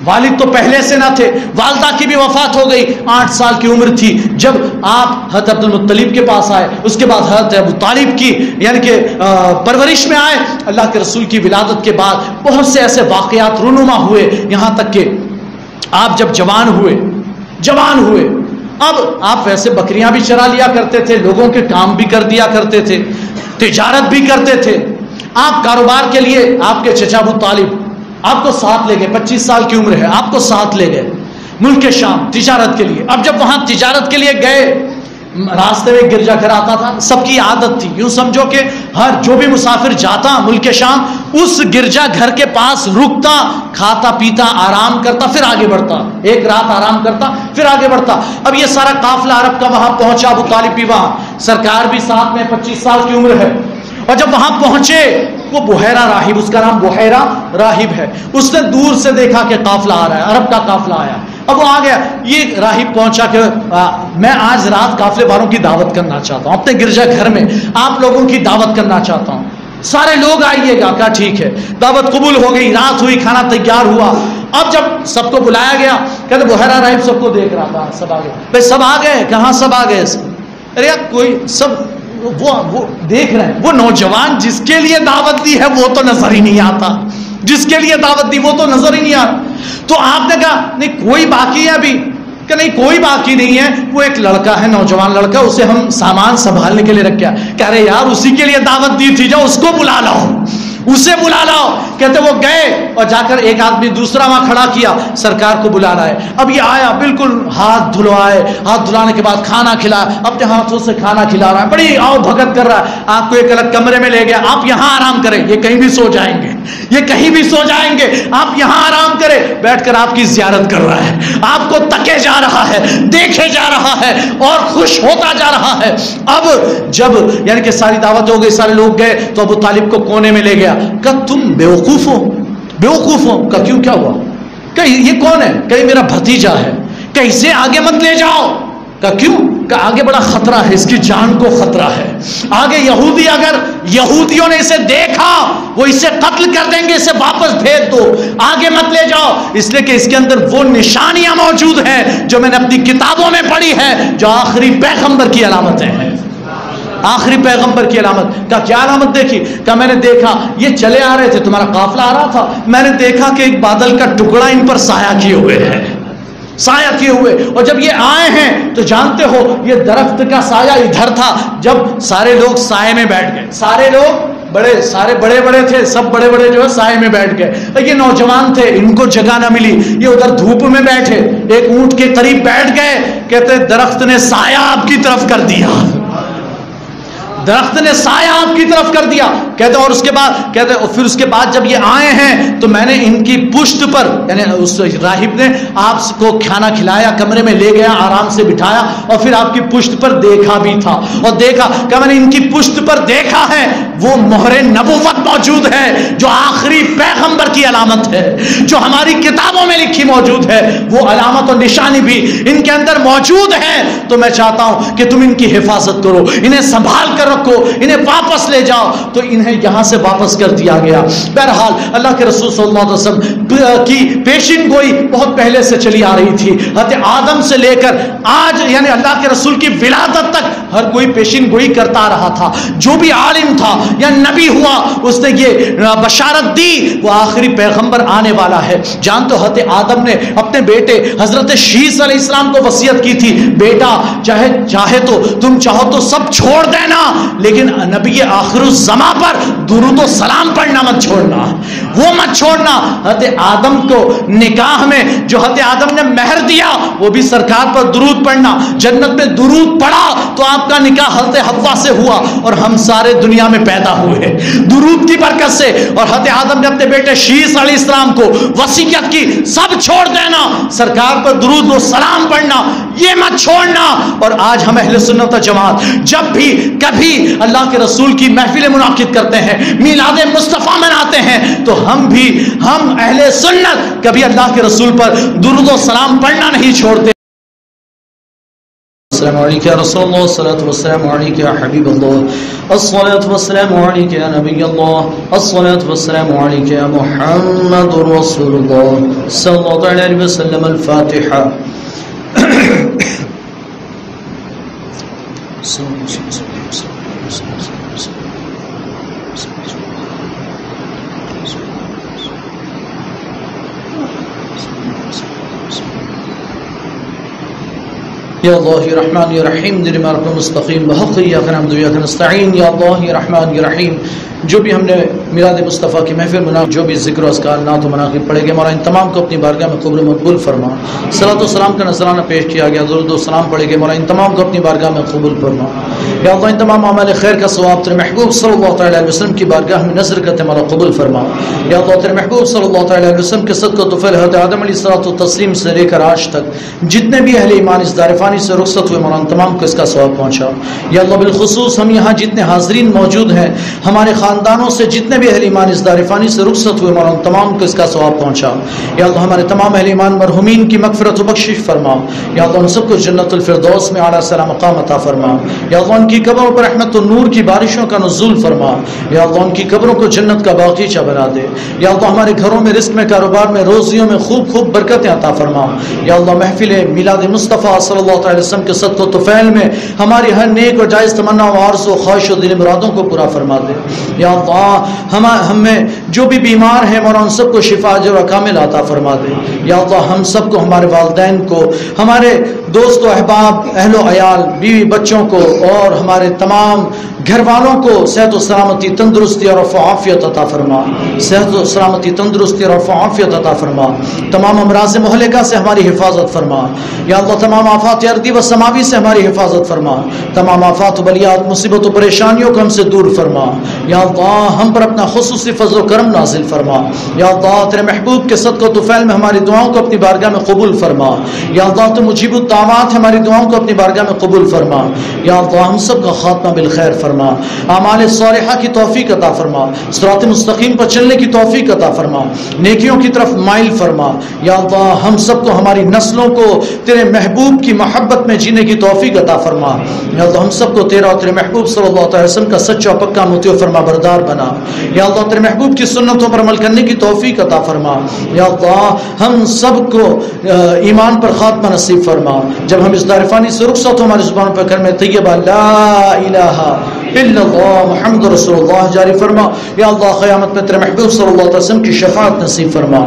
والد تو پہلے سے نہ تھے، والدہ کی بھی وفات ہو گئی. 8 سال کی عمر تھی جب آپ حضرت عبد المطلب کے پاس آئے. اس کے بعد حضرت ابو طالب کی یعنی کہ پرورش میں آئے. اللہ کے رسول کی ولادت کے بعد بہت سے ایسے واقعات رونما ہوئے، یہاں تک کہ آپ جب جوان ہوئے، اب آپ ویسے بکریاں بھی چرا لیا کرتے تھے، لوگوں کے کام بھی کر دیا کرتے تھے، تجارت بھی کرتے تھے. آپ کاروبار کے لیے آپ کے چچا ابو طالب آپ کو ساتھ لے گئے، 25 سال کی عمر ہے، آپ کو ساتھ لے گئے ملک شام تجارت کے لیے. اب جب وہاں تجارت کے لیے گئے راستے میں گرجا گھر آتا تھا، سب کی عادت تھی، یوں سمجھو کہ ہر جو بھی مسافر جاتا ملک شام اس گرجا گھر کے پاس رکتا، کھاتا پیتا آرام کرتا، پھر آگے بڑھتا، ایک رات آرام کرتا پھر آگے بڑھتا۔ اب یہ سارا قافلہ عرب کا وہاں پہنچا، ابو طالب بھی وہاں، سرکار بھی ساتھ میں، 25 سال کی عمر ہے، اور جب وہاں پہنچے وہ بحیرہ راہب، اس کا نام بحیرہ راہب ہے، اس نے دور سے دیکھا کہ قافلہ آ رہا ہے، عرب کا قافلہ آیا، اب وہ آ گیا، یہ راہب پہنچا کہ میں آج رات قافلے والوں کی دعوت کرنا چاہتا ہوں، اپنے گرجا گھر میں آپ لوگوں کی دعوت کرنا چاہتا ہوں، سارے لوگ آئیے گا۔ کہا ٹھیک ہے، دعوت قبول ہو گئی، رات ہوئی، کھانا تیار ہوا، اب جب سب کو بلایا گیا، کہتے بحیرہ راہب سب کو دیکھ رہا تھا، سب آ گئے، بھائی سب آ گئے، کہاں سب آ گئے؟ ارے یار کوئی سب وہ دیکھ رہے ہیں، وہ نوجوان جس کے لیے دعوت دی ہے وہ تو نظر ہی نہیں آتا، جس کے لیے دعوت دی وہ تو نظر ہی نہیں آتا۔ تو آپ نے کہا نہیں کوئی باقی ہے ابھی؟ کہ نہیں کوئی باقی نہیں ہے، وہ ایک لڑکا ہے، نوجوان لڑکا، اسے ہم سامان سنبھالنے کے لیے رکھا۔ کہہ رہے یار اسی کے لیے دعوت دی تھی، جاؤ اس کو بلا لاؤ، اسے بلا لاؤ۔ کہتے وہ گئے اور جا کر ایک آدمی دوسرا وہاں کھڑا کیا، سرکار کو بلا رہا ہے۔ اب یہ آیا، بالکل ہاتھ دھلوائے، ہاتھ دھلانے کے بعد کھانا کھلایا، اپنے ہاتھوں سے کھانا کھلا رہا ہے، بڑی آؤ بھگت کر رہا ہے، آپ کو ایک الگ کمرے میں لے گیا، آپ یہاں آرام کریں، یہ کہیں بھی سو جائیں گے، یہ کہیں بھی سو جائیں گے، آپ یہاں آرام کریں، بیٹھ کر آپ کی زیارت کر رہا ہے، آپ کو تکے جا رہا ہے، دیکھے جا رہا ہے اور خوش ہوتا جا رہا ہے۔ اب جب یعنی کہ ساری دعوت ہو گئی، سارے لوگ گئے، تو ابو طالب کو کونے میں لے گیا، کہ تم بیوقوف ہو، بیوقوف ہو؟ کہ کیوں، کیا ہوا؟ کہ یہ کون ہے؟ کہ میرا بھتیجا ہے، کہ اسے آگے مت لے جاؤ۔ کہ کیوں؟ کہ آگے بڑا خطرہ ہے، اس کی جان کو خطرہ ہے، آگے یہودی، اگر یہودیوں نے اسے دیکھا وہ اسے قتل کر دیں گے، اسے واپس بھیج دو، آگے مت لے جاؤ، اس لیے کہ اس کے اندر وہ نشانیاں موجود ہیں جو میں نے اپنی کتابوں میں پڑھی ہے، جو آخری پیغمبر کی علامتیں ہیں، آخری پیغمبر کی علامت۔ کا کیا علامت دیکھی؟ کہ میں نے دیکھا یہ چلے آ رہے تھے، تمہارا قافلہ آ رہا تھا، میں نے دیکھا کہ ایک بادل کا ٹکڑا ان پر سایہ کیے ہوئے ہے، سایہ کیے ہوئے، اور جب یہ آئے ہیں تو جانتے ہو یہ درخت کا سایہ ادھر تھا، جب سارے لوگ سائے میں بیٹھ گئے، سارے لوگ سارے بڑے بڑے تھے، سب بڑے بڑے جو ہے سائے میں بیٹھ گئے، یہ نوجوان تھے، ان کو جگہ نہ ملی، یہ ادھر دھوپ میں بیٹھے، ایک اونٹ کے قریب بیٹھ گئے، کہتے درخت نے سایہ آپ کی طرف کر دیا، درخت نے سایہ آپ کی طرف کر دیا۔ کہتے اور اس کے بعد کہتے پھر اس کے بعد جب یہ آئے ہیں تو میں نے ان کی پشت پر، یعنی اس راہب نے آپ کو کھانا کھلایا، کمرے میں لے گیا، آرام سے بٹھایا، اور پھر آپ کی پشت پر دیکھا بھی تھا، اور دیکھا کہ میں نے ان کی پشت پر دیکھا ہے وہ مہر نبوت موجود ہے جو آخری پیغمبر کی علامت ہے، جو ہماری کتابوں میں لکھی موجود ہے، وہ علامت اور نشانی بھی ان کے اندر موجود ہے۔ تو میں چاہتا ہوں کہ تم ان کی حفاظت کرو، انہیں سنبھال کر رکھو، انہیں واپس لے جاؤ۔ تو انہیں یہاں سے واپس کر دیا گیا۔ بہرحال اللہ کے رسول صلی اللہ علیہ وسلم کی پیشن گوئی بہت پہلے سے چلی آ رہی تھی، حضرت آدم سے لے کر آج یعنی اللہ کے رسول کی ولادت تک ہر کوئی پیشن گوئی کرتا آ رہا تھا، جو بھی عالم تھا یا نبی ہوا اس نے یہ بشارت دی وہ آخری پیغمبر آنے والا ہے۔ جانتے ہو حضرت آدم نے اپنے بیٹے حضرت شیس علیہ السلام کو وصیت کی تھی، بیٹا چاہے تو تم چاہو تو سب چھوڑ دینا، لیکن نبی آخر الزماں پر درود و سلام پڑھنا مت چھوڑنا، وہ مت چھوڑنا۔ حضرت آدم کو نکاح میں جو حضرت آدم نے مہر دیا وہ بھی سرکار پر درود پڑھنا، جنت میں درود پڑھا تو آپ کا نکاح حضرت حوا سے ہوا اور ہم سارے دنیا میں پیدا ہوئے درود کی برکت سے۔ اور حضرت آدم نے اپنے بیٹے شیس علیہ السلام کو وصیت کی سب چھوڑ دینا، سرکار پر درود و سلام پڑھنا یہ مت چھوڑنا۔ اور آج ہم اہل سنت و جماعت جب بھی کبھی اللہ کے رسول کی محفل منعقد کرتے ہیں، میلاد مصطفیٰ مناتے ہیں، تو ہم اہل سنت کبھی اللہ کے رسول پر درود و سلام پڑھنا نہیں چھوڑتے۔ السلام علیکم یا رسول اللہ، الصلاۃ والسلام علیک یا حبیب اللہ، الصلاۃ والسلام علیک یا نبی اللہ، الصلاۃ والسلام علیک یا محمد رسول اللہ صلی اللہ علیہ وسلم۔ الفاتحہ۔ یا اللہ یا رحمان یا رحیم، دیر مارکم مستقیم بحق یا نعبد و یا نستعین، یا اللہ یا رحمان یا رحیم جو بھی ہم نے میلاد مصطفیٰ کی محفل منا، جو بھی ذکر و اذکار نعت و مناقب پڑھے گئے، مولا ان تمام کو اپنی بارگاہ میں قبول و مقبول فرما۔ صلاۃ و سلام کا نذرانہ پیش کیا گیا، درود و سلام پڑھے گئے، مولا ان تمام کو اپنی بارگاہ میں قبول فرما۔ یا اللہ ان تمام اعمال خیر کا ثواب تیرے محبوب صلی اللہ تعالی علیہ وسلم کی بارگاہ میں نظر کرتے مولا قبول فرما۔ یا اللہ تیرے محبوب صلی اللہ تعالی علیہ وسلم کے صدقہ و طفیل حضرت آدم علیہ الصلوۃ والتسلیم سے لے کر آج تک جتنے بھی اہل ایمان اس دار فانی سے رخصت ہوئے، مولا تمام کو اس کا ثواب پہنچا۔ یا اللہ بالخصوص ہم یہاں جتنے حاضرین موجود ہیں، ہمارے خاندانوں سے جتنے بھی اہل ایمان اس دار فانی سے رخصت ہوئے، مولا تمام کو اس کا ثواب پہنچا۔ یا اللہ ہمارے تمام اہل ایمان مرحومین کی مغفرت و بخشش فرما۔ یا اللہ ان سب کو جنت الفردوس میں اعلیٰ سلام مقام عطا فرما۔ یا اللہ ان کی قبروں پر رحمت و نور کی بارشوں کا نزول فرما۔ یا اللہ ان کی قبروں کو جنت کا باغیچہ بنا دے۔ یا اللہ ہمارے گھروں میں، رزق میں، کاروبار میں، روزیوں میں خوب خوب برکتیں عطا فرما۔ یا اللہ محفل میلاد مصطفیٰ صلی اللہ علیہ وسلم کے صدقہ و طفیل میں ہماری ہر نیک اور جائز تمنا و عرض و خواہش و دل مرادوں کو پورا فرما دے۔ یا اللہ ہمیں جو بھی بیمار ہیں، مولا ان سب کو شفا اجر و کامل عطا فرما دے۔ یا اللہ ہم سب کو، ہمارے والدین کو، ہمارے دوست و احباب، اہل و عیال، بیوی بچوں کو اور ہمارے تمام گھر والوں کو صحت و سلامتی، تندرستی اور عفو و عافیت عطا فرما۔ صحت و سلامتی، تندرستی اور عفو و عافیت عطا فرما۔ تمام امراض مہلکہ سے ہماری حفاظت فرما۔ یا اللہ تمام آفات ارضی و سماوی سے ہماری حفاظت فرما۔ تمام آفات و بلیات، مصیبت و پریشانیوں کو ہم سے دور فرما۔ یا اللہ ہم پر اپنا خصوصی فضل و کرم نازل فرما۔ یا اللہ تیرے محبوب کے صدقہ و طفیل میں ہماری دعاؤں کو اپنی بارگاہ میں قبول فرما۔ یا اللہ تو مجیب الدعوات، ہماری دعاؤں کو اپنی بارگاہ میں قبول فرما۔ یا اللہ ہم سب کا خاتمہ بالخیر فرما۔ اعمال صالحہ کی توفیق عطا فرما۔ صراط مستقیم پر چلنے کی توفیق عطا فرما۔ نیکیوں کی طرف مائل فرما۔ یا اللہ ہم سب کو، ہماری نسلوں کو تیرے محبوب کی محبت میں جینے کی توفیق عطا فرما۔ یا اللہ ہم سب کو تیرا اور تیرے محبوب صلی اللہ علیہ وسلم کا سچا پکا مطیع و فرما بردار بنا۔ یا اللہ تیرے محبوب کی سنتوں پر عمل کرنے کی توفیق عطا فرما۔ یا اللہ ہم سب کو ایمان پر خاتمہ نصیب فرما۔ جب ہم اس دار فانی سے رخصت ہو، ہماری زبانوں پر کلمہ طیبہ لا الہ الا اللہ محمد رسول اللہ جاری فرما۔ یا اللہ قیامت میں تیرے محبوب صلی اللہ علیہ وسلم کی شفاعت نصیب فرما۔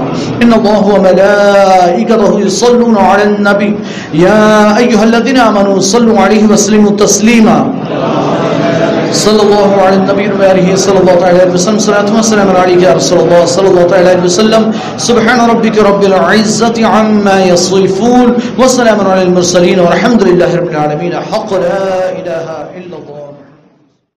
ان اللہ وملائکتہ یصلون علی النبی یا ایھا الذین آمنوا صلوا علیہ وسلموا تسلیما۔ صلی اللہ علیہ النبی وآلہ صلی اللہ علیہ وسلم، صلاۃ و سلام علیک یا رسول اللہ صلی اللہ علیہ وسلم۔ سبحان ربک رب العزۃ عما یصفون وسلام علی المرسلین والحمد للہ رب العالمین۔ حق لا الہ الا اللہ۔